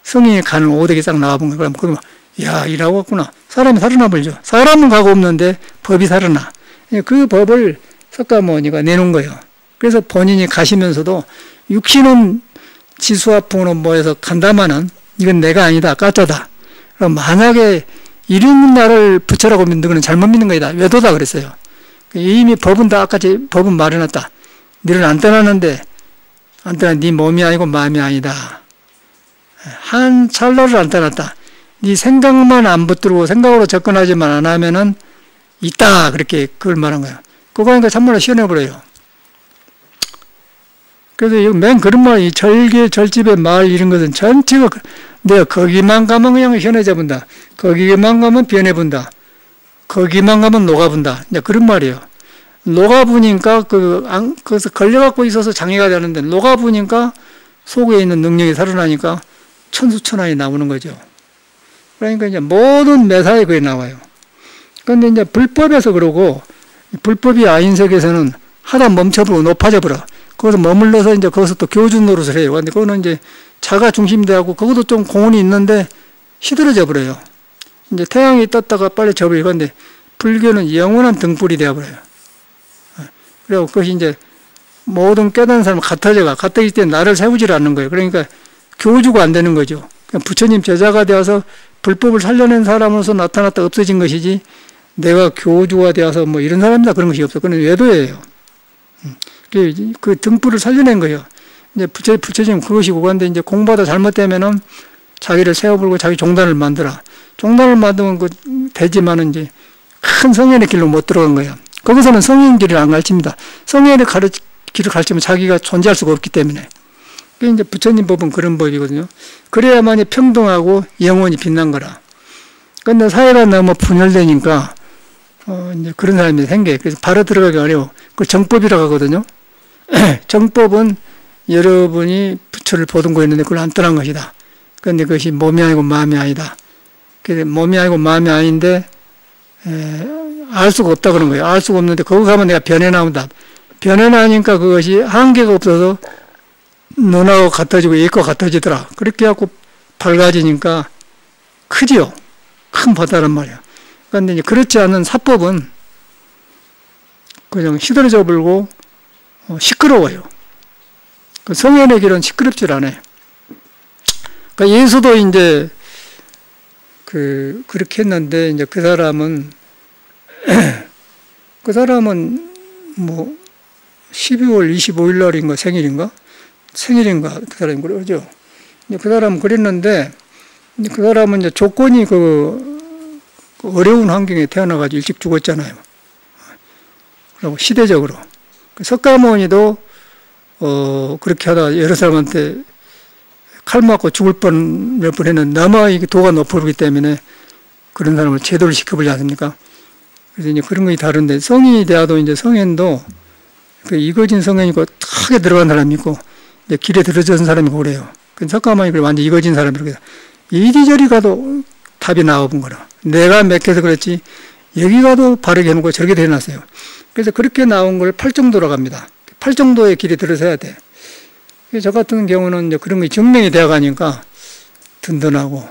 성인이 가는 오덕이 싹 나와본 거예요. 그러면 야 이라고 왔구나. 사람이 살아나 버리죠. 사람은 가고 없는데 법이 살아나. 그 법을 석가모니가 내놓은 거예요. 그래서 본인이 가시면서도 육신은 지수화풍으로 모여서 간다마는 이건 내가 아니다. 가짜다. 그럼 만약에 이런 나를 부처라고 믿는 거는 잘못 믿는 거이다. 외도다 그랬어요. 이미 법은 다 아까지 법은 말해놨다. 너를 안 떠나는데 안 떠나 네 몸이 아니고 마음이 아니다. 한 찰나를 안 떠났다. 네 생각만 안 붙들고 생각으로 접근하지만 안 하면은 있다. 그렇게 그걸 말한 거예요. 그거 하니까 참말로 시원해버려요. 그래서 맨 그런 말, 이 절개, 절집의 말 이런 것은 전체가 내가 거기만 가면 그냥 현해져 본다. 거기만 가면 변해 본다. 거기만 가면 녹아본다. 이제 그런 말이에요. 녹아보니까 거기서 걸려갖고 있어서 장애가 되는데 녹아보니까 속에 있는 능력이 살아나니까 천수천안이 나오는 거죠. 그러니까 이제 모든 매사에 그게 나와요. 그런데 이제 불법에서 그러고 불법이 아닌 세계에서는 하다 멈춰버리고 높아져버려. 거기서 머물러서 이제 거기서 또 교준 노릇을 해요. 근데 그거는 이제 자가 중심되고 그것도 좀 공헌이 있는데 시들어져 버려요. 이제 태양이 떴다가 빨리 져버리고 근데 불교는 영원한 등불이 되어버려요. 그리고 그것이 이제 모든 깨닫는 사람은 같아지기 때문에 나를 세우질 않는 거예요. 그러니까 교주가 안 되는 거죠. 부처님 제자가 되어서 불법을 살려낸 사람으로서 나타났다 없어진 것이지 내가 교주가 되어서 뭐 이런 사람이다 그런 것이 없어. 그건 외도예요. 그 등불을 살려낸 거예요. 이제 부처님 그것이고, 그런데 이제 공부하다 잘못되면은 자기를 세워불고 자기 종단을 만들어. 종단을 만들면 되지만은 이제 큰 성현의 길로 못 들어간 거예요. 거기서는 성현 길을 안 가르칩니다. 성현의 길을 가르치면 자기가 존재할 수가 없기 때문에. 그게 이제 부처님 법은 그런 법이거든요. 그래야만이 평등하고 영원히 빛난 거라. 근데 사회가 너무 분열되니까, 이제 그런 사람이 생겨요. 그래서 바로 들어가기 어려워. 그걸 정법이라고 하거든요. 정법은 여러분이 부처를 보듬고 있는데 그걸 안 떠난 것이다. 그런데 그것이 몸이 아니고 마음이 아니다. 그래서 몸이 아니고 마음이 아닌데, 알 수가 없다 그런 거예요. 알 수가 없는데 거기 가면 내가 변해 나온다. 변해 나니까 그것이 한계가 없어서 너하고 같아지고 얘과 같아지더라. 그렇게 해갖고 밝아지니까 크지요. 큰 바다란 말이야. 그런데 이제 그렇지 않은 사법은 그냥 시들어져 버리고 시끄러워요. 그 성현의 길은 시끄럽질 않아요. 그러니까 예수도 이제 그렇게 했는데 이제 그 사람은 뭐 12월 25일 날인가 생일인가 그 사람이 그러죠. 그 사람은 그랬는데 그 사람은 이제 조건이 어려운 환경에 태어나가지고 일찍 죽었잖아요. 그리고 시대적으로 석가모니도 그렇게 하다가 여러 사람한테 칼 맞고 죽을 뻔 몇 번 했는데 너무 이게 도가 높아오기 때문에 그런 사람을 제도를 시켜보지 않습니까? 그래서 이제 그런 것이 다른데 성인이 되어도 이제 성현도 이거진 성현이고 크게 들어간 사람이 있고 이제 길에 들어진 사람이 그래요. 그 석가모니 완전 이거진 사람이라고 해서 이리저리 가도 답이 나와본 거라. 내가 맥혀서 그랬지 여기 가도 바르게 해놓고 저렇게 해놨어요. 그래서 그렇게 나온 걸 팔정도라고 합니다. 팔정도의 길에 들어서야 돼. 저 같은 경우는 이제 그런 게 증명이 되어 가니까 든든하고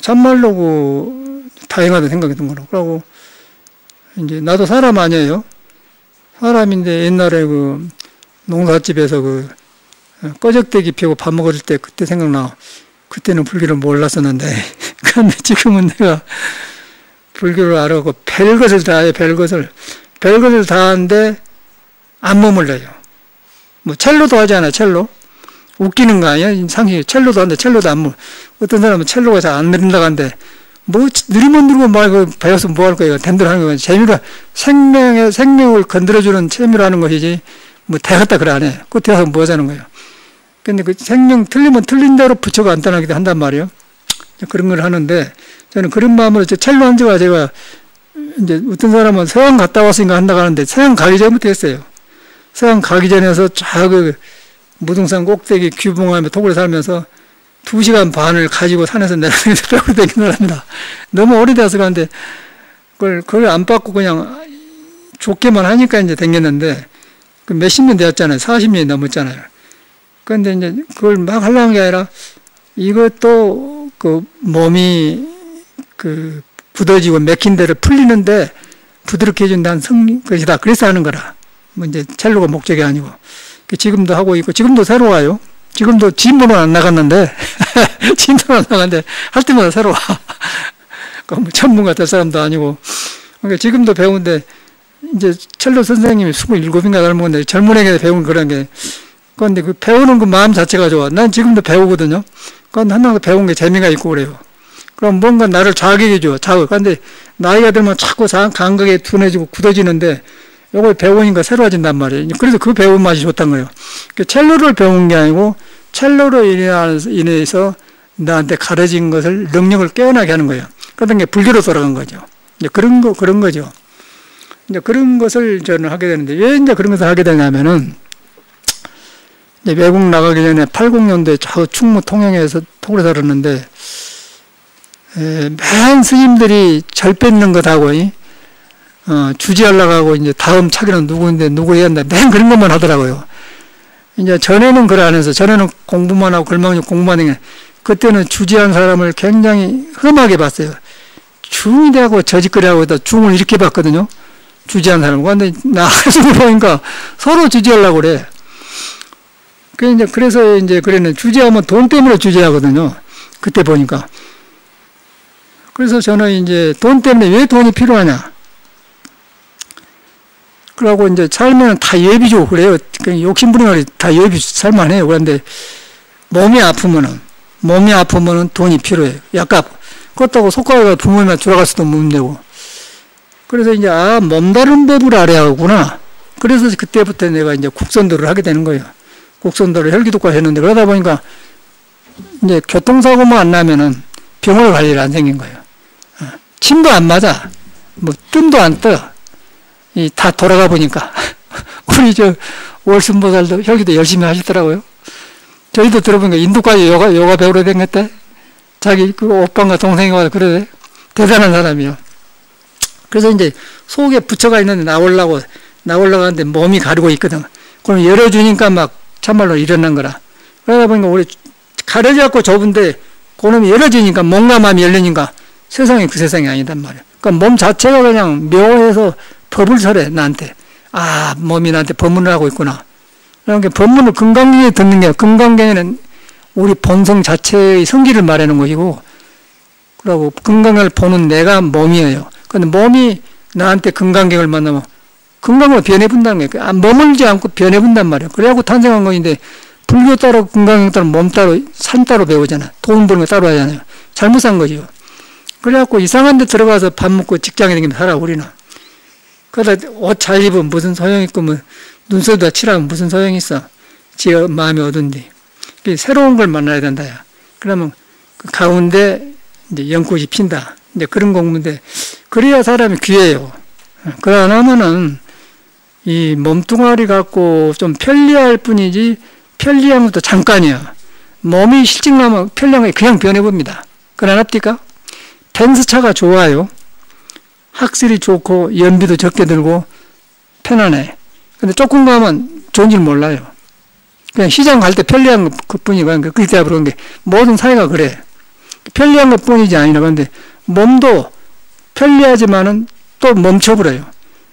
참말로 다행하다 생각이 든 거라고. 그러고 이제 나도 사람 아니에요. 사람인데 옛날에 농사집에서 꺼적대기 피우고 밥 먹을 때 그때 생각나. 그때는 불교를 몰랐었는데 그런데 지금은 내가 불교를 알아고 별것을 다 해요. 별것을 다 하는데 안 머물러요. 뭐 첼로도 하잖아요. 첼로 웃기는 거 아니야? 상식이 첼로도 하는데 첼로도 안 어떤 사람은 첼로가 잘 안 느린다고 하는데 뭐 느리면 느리고 말고 배워서 뭐 할 거예요. 댐들 하는 거예요. 재미로 생명을 건드려주는 재미로 하는 것이지 뭐 되겠다 그래 안 해. 끝에 와서 뭐 하자는 거예요. 근데 그 생명 틀리면 틀린 대로 부처가 안 떠나기도 한단 말이에요. 그런 걸 하는데 저는 그런 마음으로 첼로 한 지가 제가 이제 어떤 사람은 서양 갔다 왔으니까 한다고 하는데 서양 가기 전부터 했어요. 서양 가기 전에서 무등산 꼭대기 귀봉하며 토굴에 살면서 2시간 반을 가지고 산에서 내려가면서 벽으로 다니는 겁니다. 너무 오래돼서 가는데 그걸 안 받고 그냥 좋게만 하니까 이제 댕겼는데 몇십 년 되었잖아요. 40년이 넘었잖아요. 그런데 이제 그걸 막 하려는 게 아니라 이것도 몸이 굳어지고 맥힌 대로 풀리는데 부드럽게 해준다는 것이다. 그래서 하는 거라. 뭐 이제 첼로가 목적이 아니고. 지금도 하고 있고, 지금도 새로 와요. 지금도 진도는 안 나갔는데, 할 때마다 새로 와. 뭐 전문가 될 사람도 아니고. 그러니까 지금도 배우는데, 이제 첼로 선생님이 27인가 닮았는데, 젊은 애가 배운 그런 게, 그런데 배우는 그 마음 자체가 좋아. 난 지금도 배우거든요. 그건 하나도 배운 게 재미가 있고 그래요. 그럼 뭔가 나를 자극해줘. 그런데 나이가 들면 자꾸 감각이 둔해지고 굳어지는데, 요걸 배우니까 새로워진단 말이에요. 그래서 그 배운 맛이 좋단 거예요. 첼로를 배운 게 아니고 첼로로 인해서 나한테 가르친 것을 능력을 깨어나게 하는 거예요. 그런 게 불교로 돌아간 거죠. 이제 그런 거죠. 이제 그런 것을 저는 하게 되는데 왜 이제 그런 것을 하게 되냐면은 이제 외국 나가기 전에 80년도에 저 충무 통영에서 토굴에 살았는데 맨 스님들이 절 뺏는 것하고 주지하려고 하고, 이제 다음 차기는 누구인데, 누구 해야 한다. 맨 그런 것만 하더라고요. 이제 전에는 그걸 안 해서, 전에는 공부만 하고, 글망력 공부만 해. 그때는 주지한 사람을 굉장히 험하게 봤어요. 중이 되고 저짓거리하고 중을 이렇게 봤거든요. 주지한 사람. 근데 나가서 보니까 서로 주지하려고 그래. 그래서 이제 그랬는데, 주지하면 돈 때문에 주지하거든요. 그때 보니까. 그래서 저는 이제 돈 때문에 왜 돈이 필요하냐. 그러고 이제 살면 다 예비죠. 그래요. 그냥 욕심부리가 다 예비 살만해요. 그런데 몸이 아프면은 돈이 필요해요. 약간 그렇다고 속가가 부모님한테 돌아갈 수도 없는 되고. 그래서 이제 몸다른 법을 알아야 하구나. 그래서 그때부터 내가 이제 국선도를 하게 되는 거예요. 국선도를 혈기도과 했는데 그러다 보니까 이제 교통사고만 안 나면은 병원 갈 일 안 생긴 거예요. 침도 안 맞아. 뭐 뜸도 안 떠. 다 돌아가 보니까 우리 월순보살도 혈기도 열심히 하시더라고요. 저희도 들어보니까 인도까지 요가 배우러 댕겼대. 자기 그 오빠가 동생이 와서 그러대. 대단한 사람이요. 그래서 이제 속에 부처가 있는데 나오려고 하는데 몸이 가리고 있거든. 그럼 열어주니까 막 참말로 일어난 거라. 그러다 보니까 우리 가려져갖고 좁은데 그놈이 열어지니까 몸과 마음이 열리니까 세상이 그 세상이 아니단 말이야. 그러니까 몸 자체가 그냥 묘해서 법을 설해 나한테. 몸이 나한테 법문을 하고 있구나. 그러니까 법문을 금강경에 듣는 게 금강경에는 우리 본성 자체의 성기를 말하는 것이고 그러고 금강경을 보는 내가 몸이에요. 근데 몸이 나한테 금강경을 만나면 금강경을 변해본다는 거예요. 머물지 않고 변해본단 말이에요. 그래갖고 탄생한 것인데 불교 따로 금강경 따로 몸 따로 산 따로 배우잖아. 돈 버는 거 따로 하잖아요. 잘못 산 거죠. 그래갖고 이상한 데 들어가서 밥 먹고 직장에 다니면 살아 우리는. 그러다 옷 잘 입으면 무슨 소용 있고 뭐 눈썹도 칠하면 무슨 소용이 있어. 지가 마음이 어두운데. 새로운 걸 만나야 된다. 야. 그러면 그 가운데 이제 연꽃이 핀다. 이제 그런 공부인데 그래야 사람이 귀해요. 그러나면은 이 몸뚱아리 갖고 좀 편리할 뿐이지 편리한 것도 잠깐이야. 몸이 실증나면 편리한 게 그냥 변해봅니다. 그러나합니까? 펜스차가 좋아요. 학술이 좋고 연비도 적게 들고 편안해. 근데 조금 가면 좋은 줄 몰라요. 그냥 시장 갈 때 편리한 것 뿐이고 그렇게 그런 게 모든 사회가 그래. 편리한 것 뿐이지 아니라 근데 몸도 편리하지만은 또 멈춰버려요.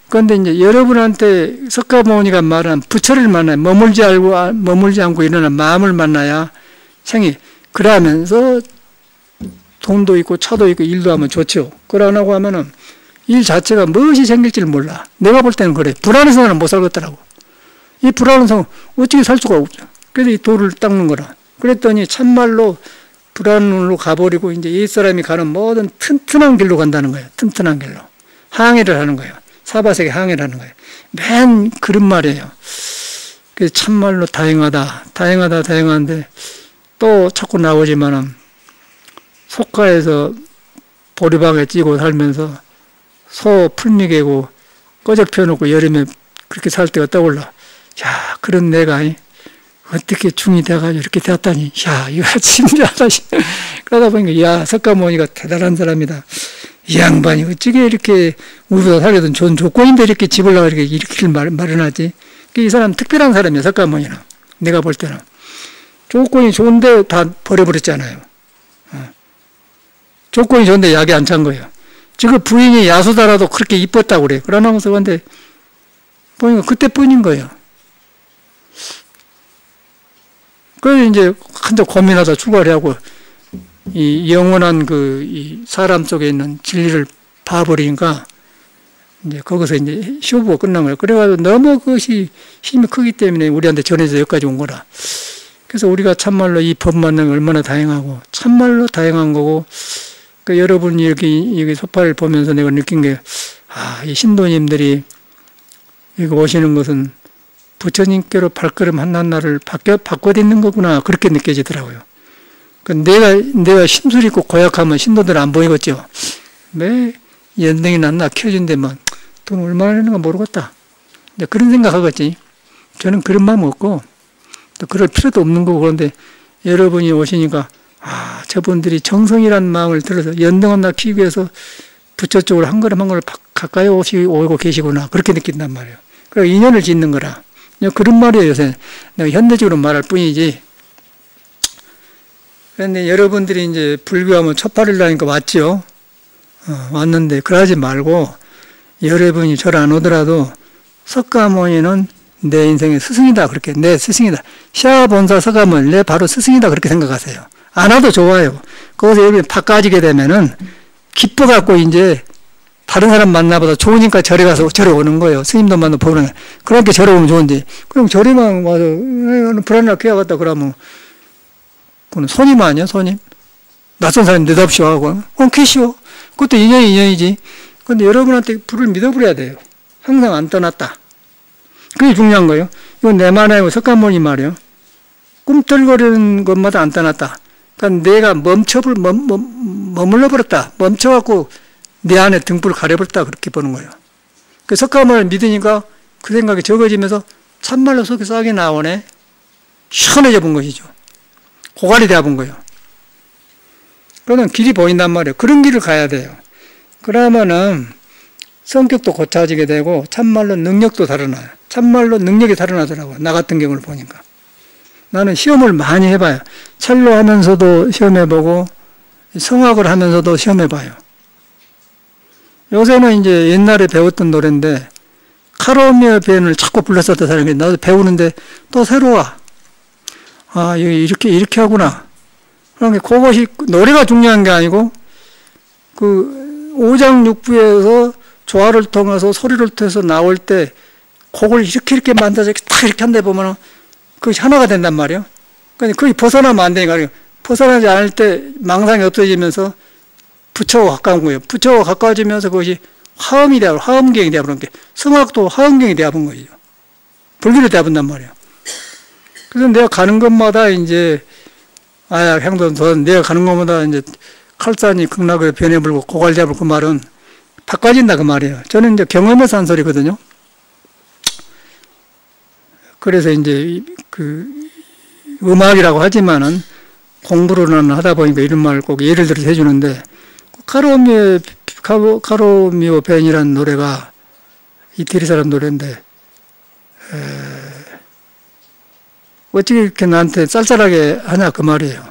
그런데 이제 여러분한테 석가모니가 말한 부처를 만나야 머물지 않고 일어나는 마음을 만나야 생이 그러면서 돈도 있고 차도 있고 일도 하면 좋죠. 그러라고 하면은 일 자체가 무엇이 생길지를 몰라. 내가 볼 때는 그래. 불안해서 나는 못 살겠더라고. 이 불안한 상황 어떻게 살 수가 없죠. 그래서 이 돌을 닦는 거라. 그랬더니 참말로 불안으로 가버리고 이제 이 사람이 가는 모든 튼튼한 길로 간다는 거예요. 튼튼한 길로. 항해를 하는 거예요. 사바세계 항해를 하는 거예요. 맨 그런 말이에요. 그래서 참말로 다행한데 또 자꾸 나오지만은 속가에서 보리방에 찌고 살면서 소 풀미개고 꺼적 펴놓고 여름에 그렇게 살 때가 떠올라. 야, 그런 내가 어떻게 중이 돼가지고 이렇게 되었다니. 야, 이거 진짜하다. 그러다 보니까 야, 석가모니가 대단한 사람이다. 이 양반이 어찌게 이렇게 우리보다 살려던 좋은 조건인데 이렇게 집을 나가 이렇게 일으키를 마련하지. 이 사람 특별한 사람이야, 석가모니는. 내가 볼 때는. 조건이 좋은데 다 버려버렸잖아요. 조건이 좋은데 약이 안 찬 거예요. 지금 부인이 야수다라도 그렇게 이뻤다고 그래요. 그러면서 근데 보니까 그때뿐인 거예요. 그래서 이제 한참 고민하다 출가를 하고 이 영원한 이 사람 속에 있는 진리를 봐버리니까 이제 거기서 이제 쇼부가 끝난 거예요. 그래가지고 너무 그것이 힘이 크기 때문에 우리한테 전해져 여기까지 온 거라. 그래서 우리가 참말로 이 법 만나는 게 얼마나 다행하고 참말로 다행한 거고 그 여러분이 이렇게 소파를 보면서 내가 느낀 게 이 신도님들이 여기 오시는 것은 부처님께로 발걸음 하나하나를 바꿔듣는 거구나 그렇게 느껴지더라고요. 내가 심술 있고 고약하면 신도들 안 보이겠죠. 왜 연등이 났나 켜진데 뭐 돈 얼마나 내는가 모르겠다. 그런 생각하겠지. 저는 그런 마음 없고 또 그럴 필요도 없는 거고 그런데 여러분이 오시니까 저분들이 정성이라는 마음을 들어서 연등한나 키우기 위해서 부처 쪽으로 한 걸음 한 걸음 가까이 오고 계시구나 그렇게 느낀단 말이에요. 그래서 인연을 짓는 거라. 그런 말이에요. 요새 내가 현대적으로 말할 뿐이지. 그런데 여러분들이 이제 불교하면 첫 8일이라니까 왔죠. 왔는데 그러지 말고 여러분이 절 안 오더라도 석가모니는 내 인생의 스승이다. 그렇게 내 스승이다. 시아본사 석가모니 내 바로 스승이다. 그렇게 생각하세요. 안 와도 좋아요. 거기서 여기 팍 까지게 되면은 기뻐갖고 이제 다른 사람 만나보다 좋으니까 절에 가서 절에 오는 거예요. 스님도 만나 보는. 그러니까 절에 오면 좋은데, 그럼 절에만 와서, 불안하게 귀하겠다 그러면, 그건 손님 아니야, 손님? 낯선 사람 느답시오 하고, 그럼 캐시오. 그것도 인연이 인연이지. 근데 여러분한테 불을 믿어버려야 돼요. 항상 안 떠났다. 그게 중요한 거예요. 이건 내 말 아니고 석가모니 말이에요. 꿈틀거리는 것마다 안 떠났다. 그러니까 내가 머물러버렸다. 멈춰갖고 내 안에 등불을 가려버렸다. 그렇게 보는 거예요. 그 석가모니를 믿으니까 그 생각이 적어지면서 참말로 속에 싹이 나오네. 시원해져 본 것이죠. 고갈이 되어 본 거예요. 그러면 길이 보인단 말이에요. 그런 길을 가야 돼요. 그러면은 성격도 고쳐지게 되고 참말로 능력도 달아나요. 참말로 능력이 달아나더라고요. 나 같은 경우를 보니까. 나는 시험을 많이 해봐요. 첼로 하면서도 시험해보고 성악을 하면서도 시험해봐요. 요새는 이제 옛날에 배웠던 노래인데 카로미어 밴을 자꾸 불렀었던 사람이 나도 배우는데 또 새로워. 아, 이렇게 하구나. 그러니까 그것이 노래가 중요한 게 아니고 그 오장육부에서 조화를 통해서 소리를 통해서 나올 때 곡을 이렇게 만들어서 딱 이렇게 한다 보면은 그것이 하나가 된단 말이에요. 그러니까 거의 벗어나면 안 되니까 벗어나지 않을 때 망상이 없어지면서 부처와 가까운 거예요. 부처와 가까워지면서 그것이 화음이 되고 화음경이 되어버린 게 성악도 화음경이 되어본 거예요. 불교로 되어본단 말이에요. 그래서 내가 가는 곳마다 이제 아야 향돈선 내가 가는 곳마다 이제 칼산이 극락을 변해불고 고갈되어불 그 말은 바꿔진다 그 말이에요. 저는 이제 경험에서 한 소리거든요. 그래서 이제 그 음악이라고 하지만은 공부로는 하다 보니까 이런 말을 꼭 예를 들어서 해주는데 카로미오 밴이라는 노래가 이태리 사람 노래인데 어떻게 이렇게 나한테 쌀쌀하게 하냐 그 말이에요.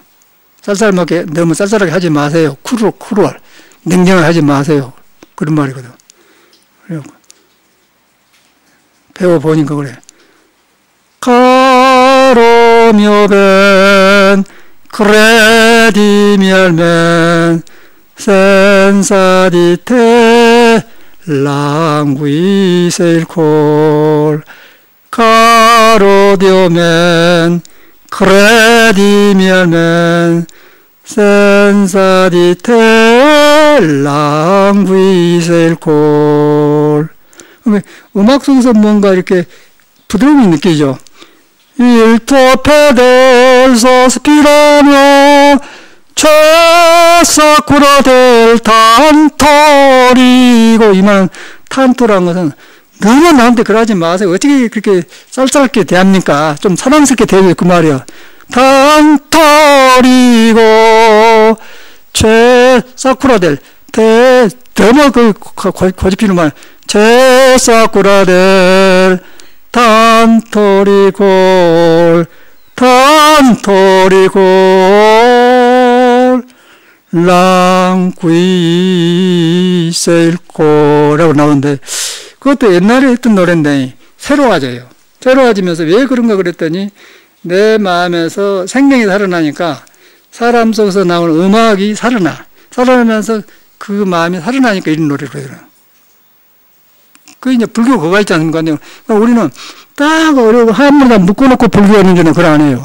쌀쌀하게 너무 쌀쌀하게 하지 마세요. 쿨할 냉정하게 하지 마세요. 그런 말이거든. 배워보니까 그래. 카로미오 밴 크레디미알멘 센사디테 랑구이세일콜 카로디오멘 크레디미알멘 센사디테 랑구이세일콜 음악 속에서 뭔가 이렇게 부드러움이 느끼죠. 일토페델 소스피라며 최사쿠라델 탄토리고 이 말은 탄토라는 것은 너무 나한테 그러지 마세요. 어떻게 그렇게 쌀쌀하게 대합니까? 좀 사랑스럽게 대해요 그 말이에요. 탄토리고 최사쿠라델 너무 그 고집피는 말 최사쿠라델 탄토리골 랑구이세일골라고 나오는데 그것도 옛날에 했던 노래인데 새로워져요. 새로워지면서 왜 그런가 그랬더니 내 마음에서 생명이 살아나니까 사람 속에서 나오는 음악이 살아나면서 그 마음이 살아나니까 이런 노래를 그러더라고요. 그 이제 불교 그거 있지 않습니까? 그러니까 우리는 딱 어려워 한 번에 묶어놓고 불교하는 줄은 그걸 안 해요.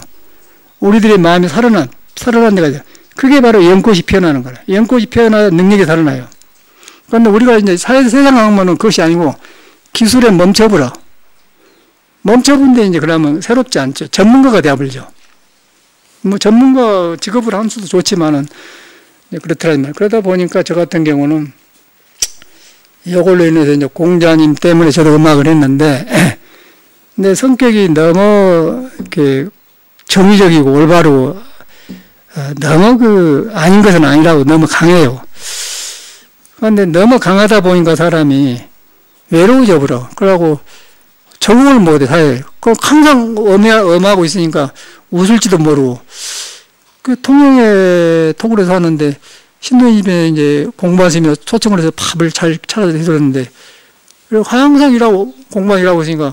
우리들의 마음이 살아난 데가 있어요. 그게 바로 연꽃이 피어나는 거예요. 연꽃이 피어나야 능력이 살아나요. 그런데 우리가 이제 세상 학문은 그것이 아니고 기술에 멈춰버려. 멈춰본데 이제 그러면 새롭지 않죠. 전문가가 되어버리죠. 뭐 전문가 직업을 한 수도 좋지만은 그렇더라는 말. 그러다 보니까 저 같은 경우는 이걸로 인해서 이제 공자님 때문에 저도 음악을 했는데, 근데 성격이 너무 이렇게 정의적이고 올바르고, 너무 아닌 것은 아니라고 너무 강해요. 그런데 너무 강하다 보니까 사람이 외로워져 버려. 그러고 적응을 못해, 사회에. 항상 엄하고 있으니까 웃을지도 모르고. 그 통영에 토굴에서 하는데, 신도님에 이제 공부하시며 초청을 해서 밥을 잘 차려서 해드렸는데, 그리고 항상 공부만 일하고 있으니까,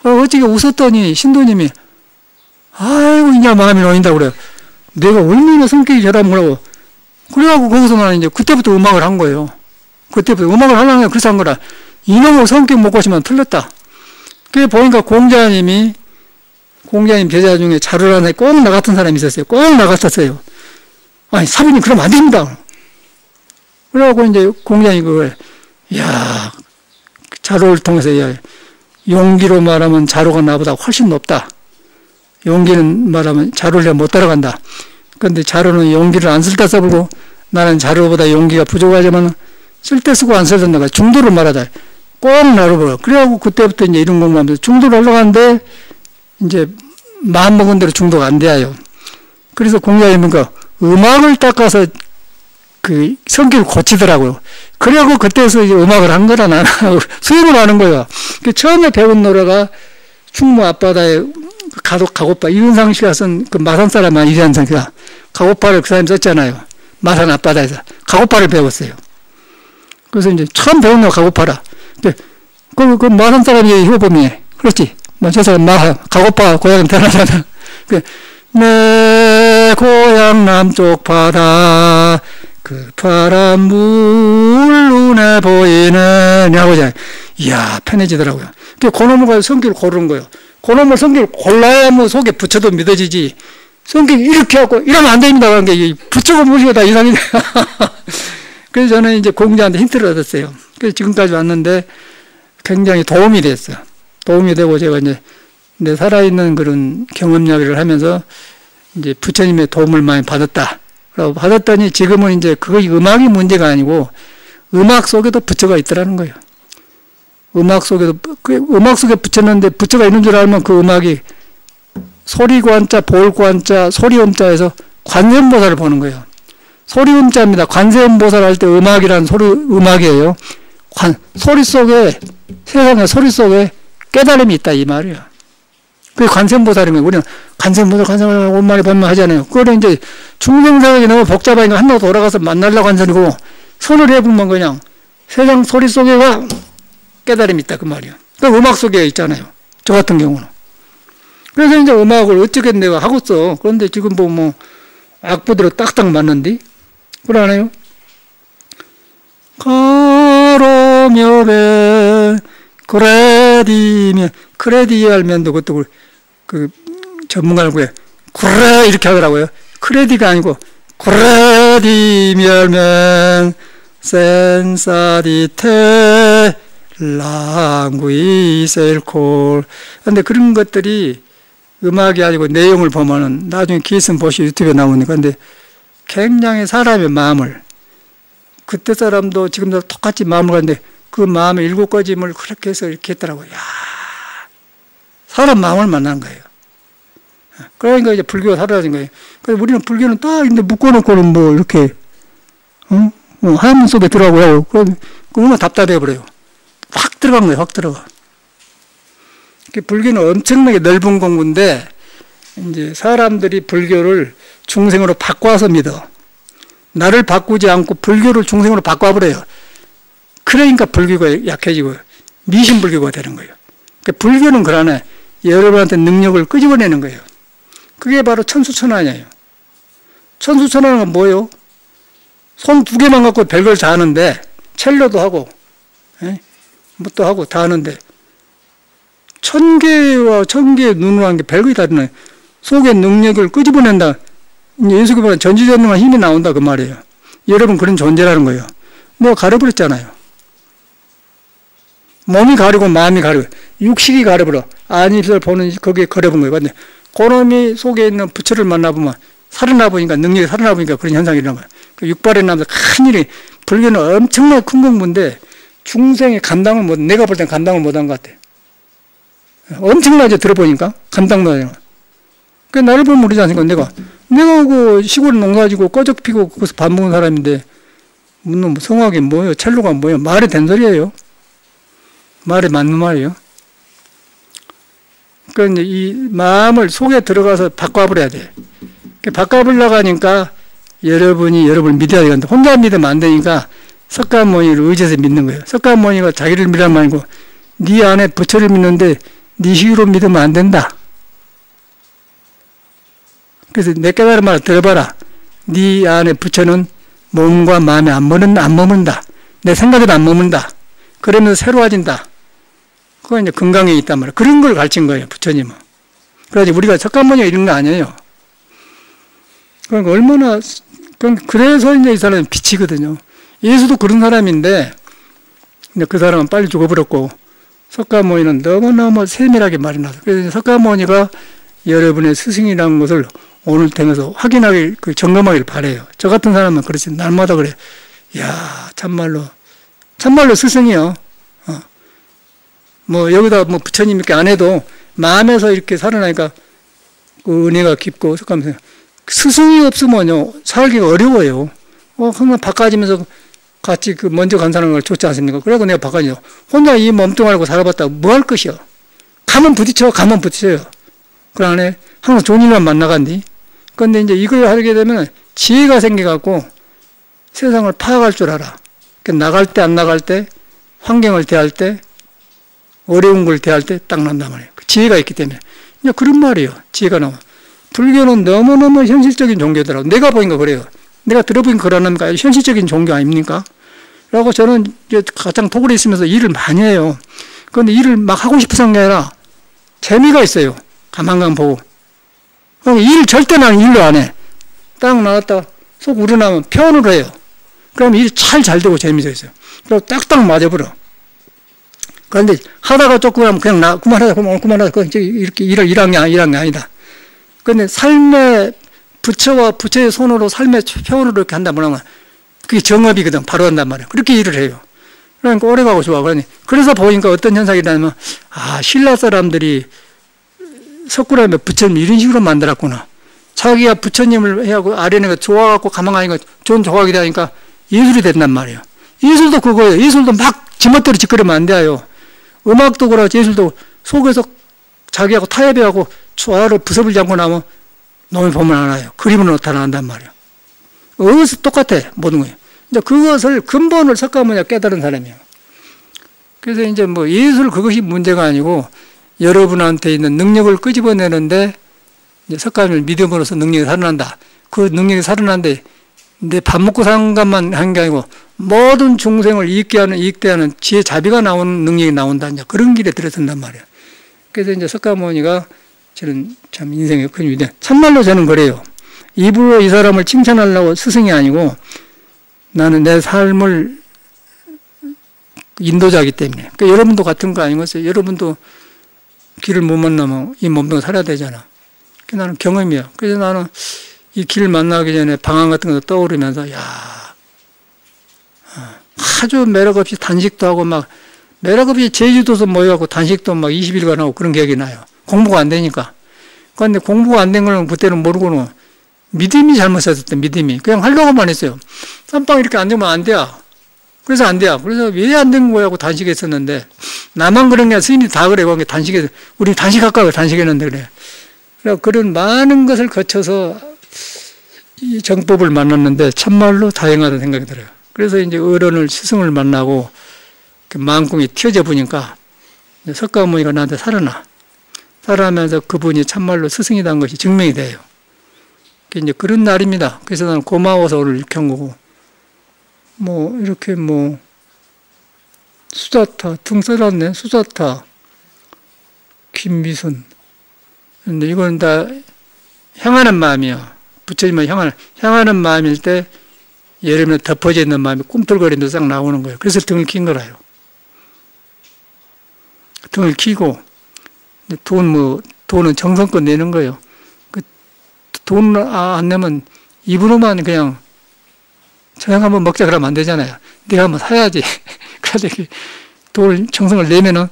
어떻게 웃었더니 신도님이, 아이고, 이제 마음이 놓인다고 그래요. 내가 얼마나 성격이 저다 뭐라고. 그래갖고 거기서 나는 이제 그때부터 음악을 한 거예요. 그때부터 음악을 하려면 그래서 한 거라. 이놈의 성격 못 고치면 틀렸다. 그게 보니까 공자님 제자 중에 자료를 하나 꼭 나갔던 사람이 있었어요. 꼭 나갔었어요. 아니, 사부님 그러면 안 됩니다. 그래갖고 이제 공자님 그걸, 야, 자료를 통해서, 야, 용기로 말하면 자료가 나보다 훨씬 높다. 용기는 말하면 자료를 내가 못 따라간다. 그런데 자료는 용기를 안 쓸 때 써보고 나는 자료보다 용기가 부족하지만 쓸 때 쓰고 안 쓸 때 내가 중도를 말하다. 꼭 나눠보라. 그래갖고 그때부터 이제 이런 공부하면서 중도를 올라가는데 이제 마음 먹은 대로 중도가 안 돼요. 그래서 공자님은 그 음악을 닦아서 그 성격을 고치더라고요. 그래갖고 그때서 이제 음악을 한 거라 나는 수행을 하는 거예요. 그 처음에 배운 노래가 충무 앞바다에 가고파 이윤상 씨가 쓴 그 마산 사람 이윤상 씨가 가고파를 그 사람이 썼잖아요. 마산 앞바다에서 가고파를 배웠어요. 그래서 이제 처음 배운 노래가 가고파라. 그 마산 사람이 효범이 그렇지. 저 사람 가고파 고향은 태어나잖아. 내 고향 남쪽 바다 그 파란 물 눈에 보이는 하고 이야 편해지더라고요. 그 놈을 가지고 성격을 고르는 거예요. 그 놈을 성격을 골라야 뭐 속에 붙여도 믿어지지. 성격이 이렇게 하고 이러면 안 됩니다. 그런 게 붙여고 무시고 다 이상해. 그래서 저는 이제 공자한테 힌트를 얻었어요. 그래서 지금까지 왔는데 굉장히 도움이 됐어요. 도움이 되고 제가 이제 내 살아있는 그런 경험 이야기를 하면서 이제 부처님의 도움을 많이 받았다. 라고 받았더니 지금은 이제 그게 음악이 문제가 아니고 음악 속에도 부처가 있더라는 거예요. 음악 속에도, 음악 속에 부처는데 부처가 있는 줄 알면 그 음악이 소리관자, 볼관자, 소리음자에서 관세음보살을 보는 거예요. 소리음자입니다. 관세음보살 할 때 음악이란 음악이에요. 소리 속에, 세상의 소리 속에 깨달음이 있다, 이 말이에요. 그게 관세음보살이면 우리는 관세음보살 오랜만에 보면 하잖아요. 그거는 이제 중생사역이 너무 복잡하니까 한나로 돌아가서 만나려고 한 소리고 선을 해보면 그냥 세상 소리 속에가 깨달음이 있다, 그 말이에요. 그 음악 속에 있잖아요. 저 같은 경우는. 그래서 이제 음악을 어떻게 내가 하고 있어. 그런데 지금 뭐 악보대로 딱딱 맞는데? 그러나요? 가로묘에 크레디 알면도 그것도 그 전문가를 구해. 그래 이렇게 하더라고요. 크레디가 아니고 크레디 멸면 센사디테 랑구이셀콜. 근데 그런 것들이 음악이 아니고 내용을 보면은 나중에 기회있으면 보시 유튜브에 나오니까 근데 굉장히 사람의 마음을 그때 사람도 지금도 똑같이 마음을 가는데 그 마음의 7가지 힘을 그렇게 해서 이렇게 했더라고요. 야, 사람 마음을 만난 거예요. 그러니까 이제 불교가 사라진 거예요. 그래서 우리는 불교는 딱 근데 묶어놓고는 뭐 이렇게 하얀문 속에 들어가고요. 그럼 그만 답답해 버려요. 확 들어간 거예요. 확 들어가. 불교는 엄청나게 넓은 공부인데 이제 사람들이 불교를 중생으로 바꿔서 믿어. 나를 바꾸지 않고 불교를 중생으로 바꿔버려요. 그러니까 불교가 약해지고 미신 불교가 되는 거예요. 그러니까 불교는 그러네. 여러분한테 능력을 끄집어내는 거예요. 그게 바로 천수천안이에요. 천수천안은 건 뭐예요? 손 2개만 갖고 별걸 다 하는데 첼로도 하고 뭣도 하고 다 하는데 1000개와 1000개의 눈으로 하는 게 별거이 다르네. 속의 능력을 끄집어낸다. 이제 예수가 말하는 전지전능한 힘이 나온다 그 말이에요. 여러분 그런 존재라는 거예요. 내가 가려버렸잖아요. 몸이 가리고 마음이 가리고 육식이 가려버려. 안입을 보는 거기에 가려본 거예요. 근데 그놈이 속에 있는 부처를 만나보면 살아나보니까 능력이 살아나보니까 그런 현상이 일어난 거예요. 그 육발에 나면서 큰일이 불교는 엄청나게 큰 공부인데 중생이 감당을 못, 내가 볼 땐 감당을 못한 것 같아. 엄청나게 들어보니까 감당 못하는 거야. 그 나를 보면 모르지 않습니까? 내가 그 시골에 농사 지고 꺼적 피고 거기서 밥 먹는 사람인데 무슨 성악이 뭐예요? 첼로가 뭐예요? 말이 된 소리예요. 말이 맞는 말이에요. 그러니까 이 마음을 속에 들어가서 바꿔버려야 돼. 바꿔보려고 하니까 여러분이 여러분을 믿어야 되는데 혼자 믿으면 안 되니까 석가모니를 의지해서 믿는 거예요. 석가모니가 자기를 믿으란 말이고 네 안에 부처를 믿는데 네 힘으로 믿으면 안 된다. 그래서 내 깨달은 말을 들어봐라. 네 안에 부처는 몸과 마음에 안 머문다. 내 생각에도 안 머문다. 그러면서 새로워진다. 그거 이제 건강에 있단 말이에요. 그런 걸 가르친 거예요, 부처님은. 그래서 우리가 석가모니가 이런 거 아니에요. 그러니까 얼마나, 그래서 이제 이 사람은 빛이거든요. 예수도 그런 사람인데, 근데 그 사람은 빨리 죽어버렸고, 석가모니는 너무너무 세밀하게 말이 나서. 그래서 석가모니가 여러분의 스승이라는 것을 오늘 통해서 확인하길, 점검하길 바래요. 저 같은 사람은 그렇지. 날마다 그래. 이야, 참말로 스승이요. 뭐, 여기다 뭐 부처님 이렇게 안 해도 마음에서 이렇게 살아나니까 그 은혜가 깊고, 석가모니. 스승이 없으면요, 살기가 어려워요. 항상 바꿔지면서 같이 먼저 간 사람을 좋지 않습니까? 그래서 내가 바꿔줘. 혼자 이 몸뚱 알고 살아봤다고 뭐 할 것이요? 가면 부딪혀요. 그 안에 항상 좋은 일만 만나간디. 그런데 이제 이걸 하게 되면 지혜가 생겨갖고 세상을 파악할 줄 알아. 그러니까 나갈 때, 안 나갈 때, 환경을 대할 때, 어려운 걸 대할 때 딱 난단 말이에요. 지혜가 있기 때문에. 그냥 그런 말이에요. 지혜가 나와. 불교는 너무너무 현실적인 종교더라고. 내가 보니까 그래요. 내가 들어보니까 그러니까 현실적인 종교 아닙니까? 라고 저는 가장 도굴에 있으면서 일을 많이 해요. 그런데 일을 막 하고 싶어서 한 게 아니라 재미가 있어요. 가만가만 보고. 일 절대 나는 일로 안 해. 딱 나왔다 속 우러나면 표현을 해요. 그러면 일이 잘 되고 재미져 있어요. 그리고 딱딱 맞아버려. 그런데 하다가 조금 하면 그냥 그만하자. 이렇게 일한 게 아니다. 그런데 삶의 부처의 손으로 삶의 표현으로 이렇게 한다 뭐냐면 그게 정업이거든. 바로 한단 말이야. 그렇게 일을 해요. 그러니까 오래가고 좋아. 그래서 보니까 어떤 현상이 나면 신라 사람들이 석굴암에 부처님 이런 식으로 만들었구나. 자기가 부처님을 해하고 아련해가 좋아갖고 가만하니까 좋은 조각이 되니까 예술이 된단 말이에요. 예술도 그거예요. 예술도 막 지멋대로 짓거리면 안 돼요. 음악도 그렇고 예술도 속에서 자기하고 타협해하고 조화를 부서불지 않고 나면 놈이 보면 알아요. 그림으로 나타난단 말이에요. 어디서 똑같아, 모든 거예요. 이제 그것을 근본을 석가모니가 깨달은 사람이에요. 그래서 이제 뭐 예술 그것이 문제가 아니고 여러분한테 있는 능력을 끄집어내는데 이제 석가모니를 믿음으로써 능력이 살아난다. 그 능력이 살아난데 내 밥 먹고 사는 것만 한 게 아니고 모든 중생을 이익대하는 지혜 자비가 나오는 능력이 나온다. 이제 그런 길에 들어선단 말이에요. 그래서 이제 석가모니가 저는 참 인생의 큰 위대. 참말로 저는 그래요. 입으로 이 사람을 칭찬하려고 스승이 아니고 나는 내 삶을 인도자이기 때문에. 그러니까 여러분도 같은 거 아니겠어요? 여러분도 길을 못 만나면 이 몸도 살아야 되잖아. 그래서 나는 경험이야. 그래서 나는 이 길 만나기 전에 방황 같은 것도 떠오르면서 아주 매력 없이 단식도 하고 막 매력 없이 제주도에서 모여갖고 단식도 막 20일간 하고 그런 기억이 나요. 공부가 안 되니까. 그런데 공부가 안 된 거는 그때는 모르고는 믿음이 잘못했었대, 믿음이. 그냥 하려고만 했어요. 쌈빵 이렇게 안 되면 안 돼요. 그래서 안 돼요. 그래서 왜 안 된 거야 하고 단식했었는데, 나만 그런 게 아니라 스님이 다 그래. 우리 단식할까? 단식했는데 그래. 그래서 그런 많은 것을 거쳐서 이 정법을 만났는데 참말로 다행하다는 생각이 들어요. 그래서 이제 어른을, 스승을 만나고 마음공이 튀어져 보니까 석가모니가 나한테 살아나면서 그분이 참말로 스승이라는 것이 증명이 돼요. 이제 그런 날입니다. 그래서 나는 고마워서 오늘 이렇게 한 거고, 이렇게 수자타, 등 써놨네. 수자타, 김미순. 근데 이건 다 향하는 마음이야. 부처님은 향하는 마음일 때 여름에 덮어져 있는 마음이 꿈틀거리면서 싹 나오는 거예요. 그래서 등을 킨 거라요. 등을 키고, 돈은 정성껏 내는 거예요. 돈 안 내면 입으로만 그냥 저녁 한번 먹자 그러면 안 되잖아요. 내가 한번 사야지. 그래서 돈을 정성을 내면은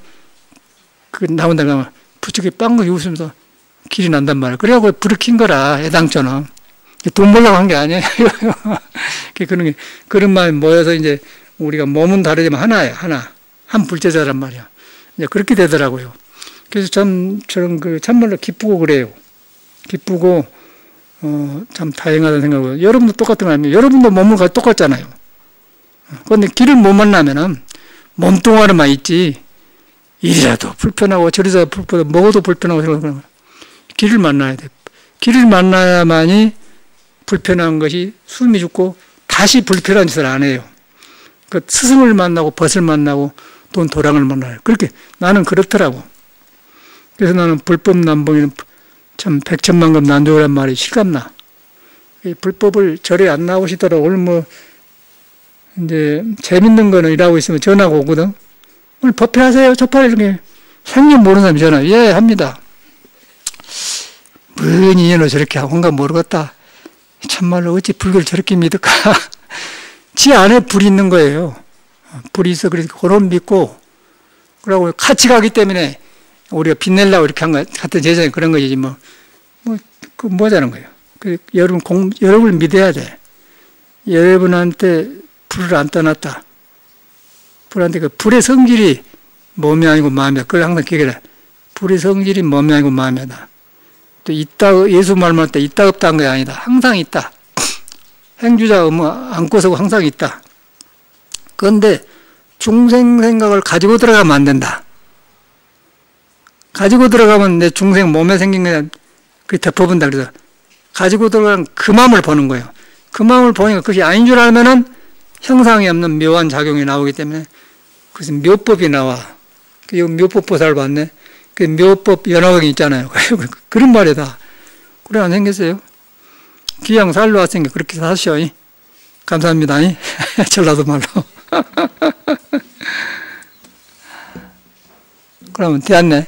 나온다 그러면 부쩍이 빵긋이 웃으면서 길이 난단 말이에요. 그래갖고 불을 킨 거라, 애당초는. 돈 벌려고 한 게 아니에요. 그런 마음이 모여서 이제 우리가 몸은 다르지만 하나예요, 하나. 한 불제자란 말이야. 이제 그렇게 되더라고요. 그래서 저는 참말로 기쁘고 그래요. 기쁘고, 참 다행하다는 생각으로. 여러분도 똑같은 거 아닙니까? 여러분도 몸을 가지고 똑같잖아요. 그런데 길을 못 만나면은 몸뚱아리만 있지, 이리라도 불편하고 저리라도 불편하고 먹어도 불편하고 생각하는 길을 만나야 돼. 길을 만나야만이 불편한 것이 숨이 죽고 다시 불편한 짓을 안 해요. 그 스승을 만나고 벗을 만나고 돈 도랑을 만나요. 그렇게 나는 그렇더라고. 그래서 나는 불법 남봉에는 참 백천만금 난도란 말이 실감나. 불법을 절에 안 나오시더라도 오늘 뭐 이제 재밌는 거는 일하고 있으면 전화가 오거든. 오늘 법회 하세요. 저팔 이렇게 생전 모르는 사람이 전화. 예, 합니다. 무슨 인연으로 저렇게 하고인가 모르겠다. 참말로 어찌 불교를 저렇게 믿을까. 지 안에 불이 있는 거예요. 불이 있어. 그래서 그런 믿고 그러고 같이 가기 때문에 우리가 빛내려고 이렇게 한 거 같은 제자는 그런 거지 그 뭐자는 거예요. 여러분을 믿어야 돼. 여러분한테 불을 안 떠났다. 불한테 그 불의 성질이 몸이 아니고 마음이다. 그걸 항상 기억해라. 불의 성질이 몸이 아니고 마음이다. 또 있다, 예수 말만 때 있다 없다 한 게 아니다. 항상 있다. 행주자 뭐 안고서고 항상 있다. 그런데 중생 생각을 가지고 들어가면 안 된다. 가지고 들어가면 내 중생 몸에 생긴 게 그게 덮어본다. 그래서 가지고 들어가면 그 마음을 보는 거예요. 그 마음을 보니까 그것이 아닌 줄 알면은 형상이 없는 묘한 작용이 나오기 때문에 그것은 묘법이 나와. 그 묘법 보살 봤네. 그 묘법 연화경이 있잖아요. 그런 말이다. 그래 안 생겼어요. 귀양 살러 왔으니까 그렇게 사시오. 감사합니다. 전라도 말로. 그러면 되었네.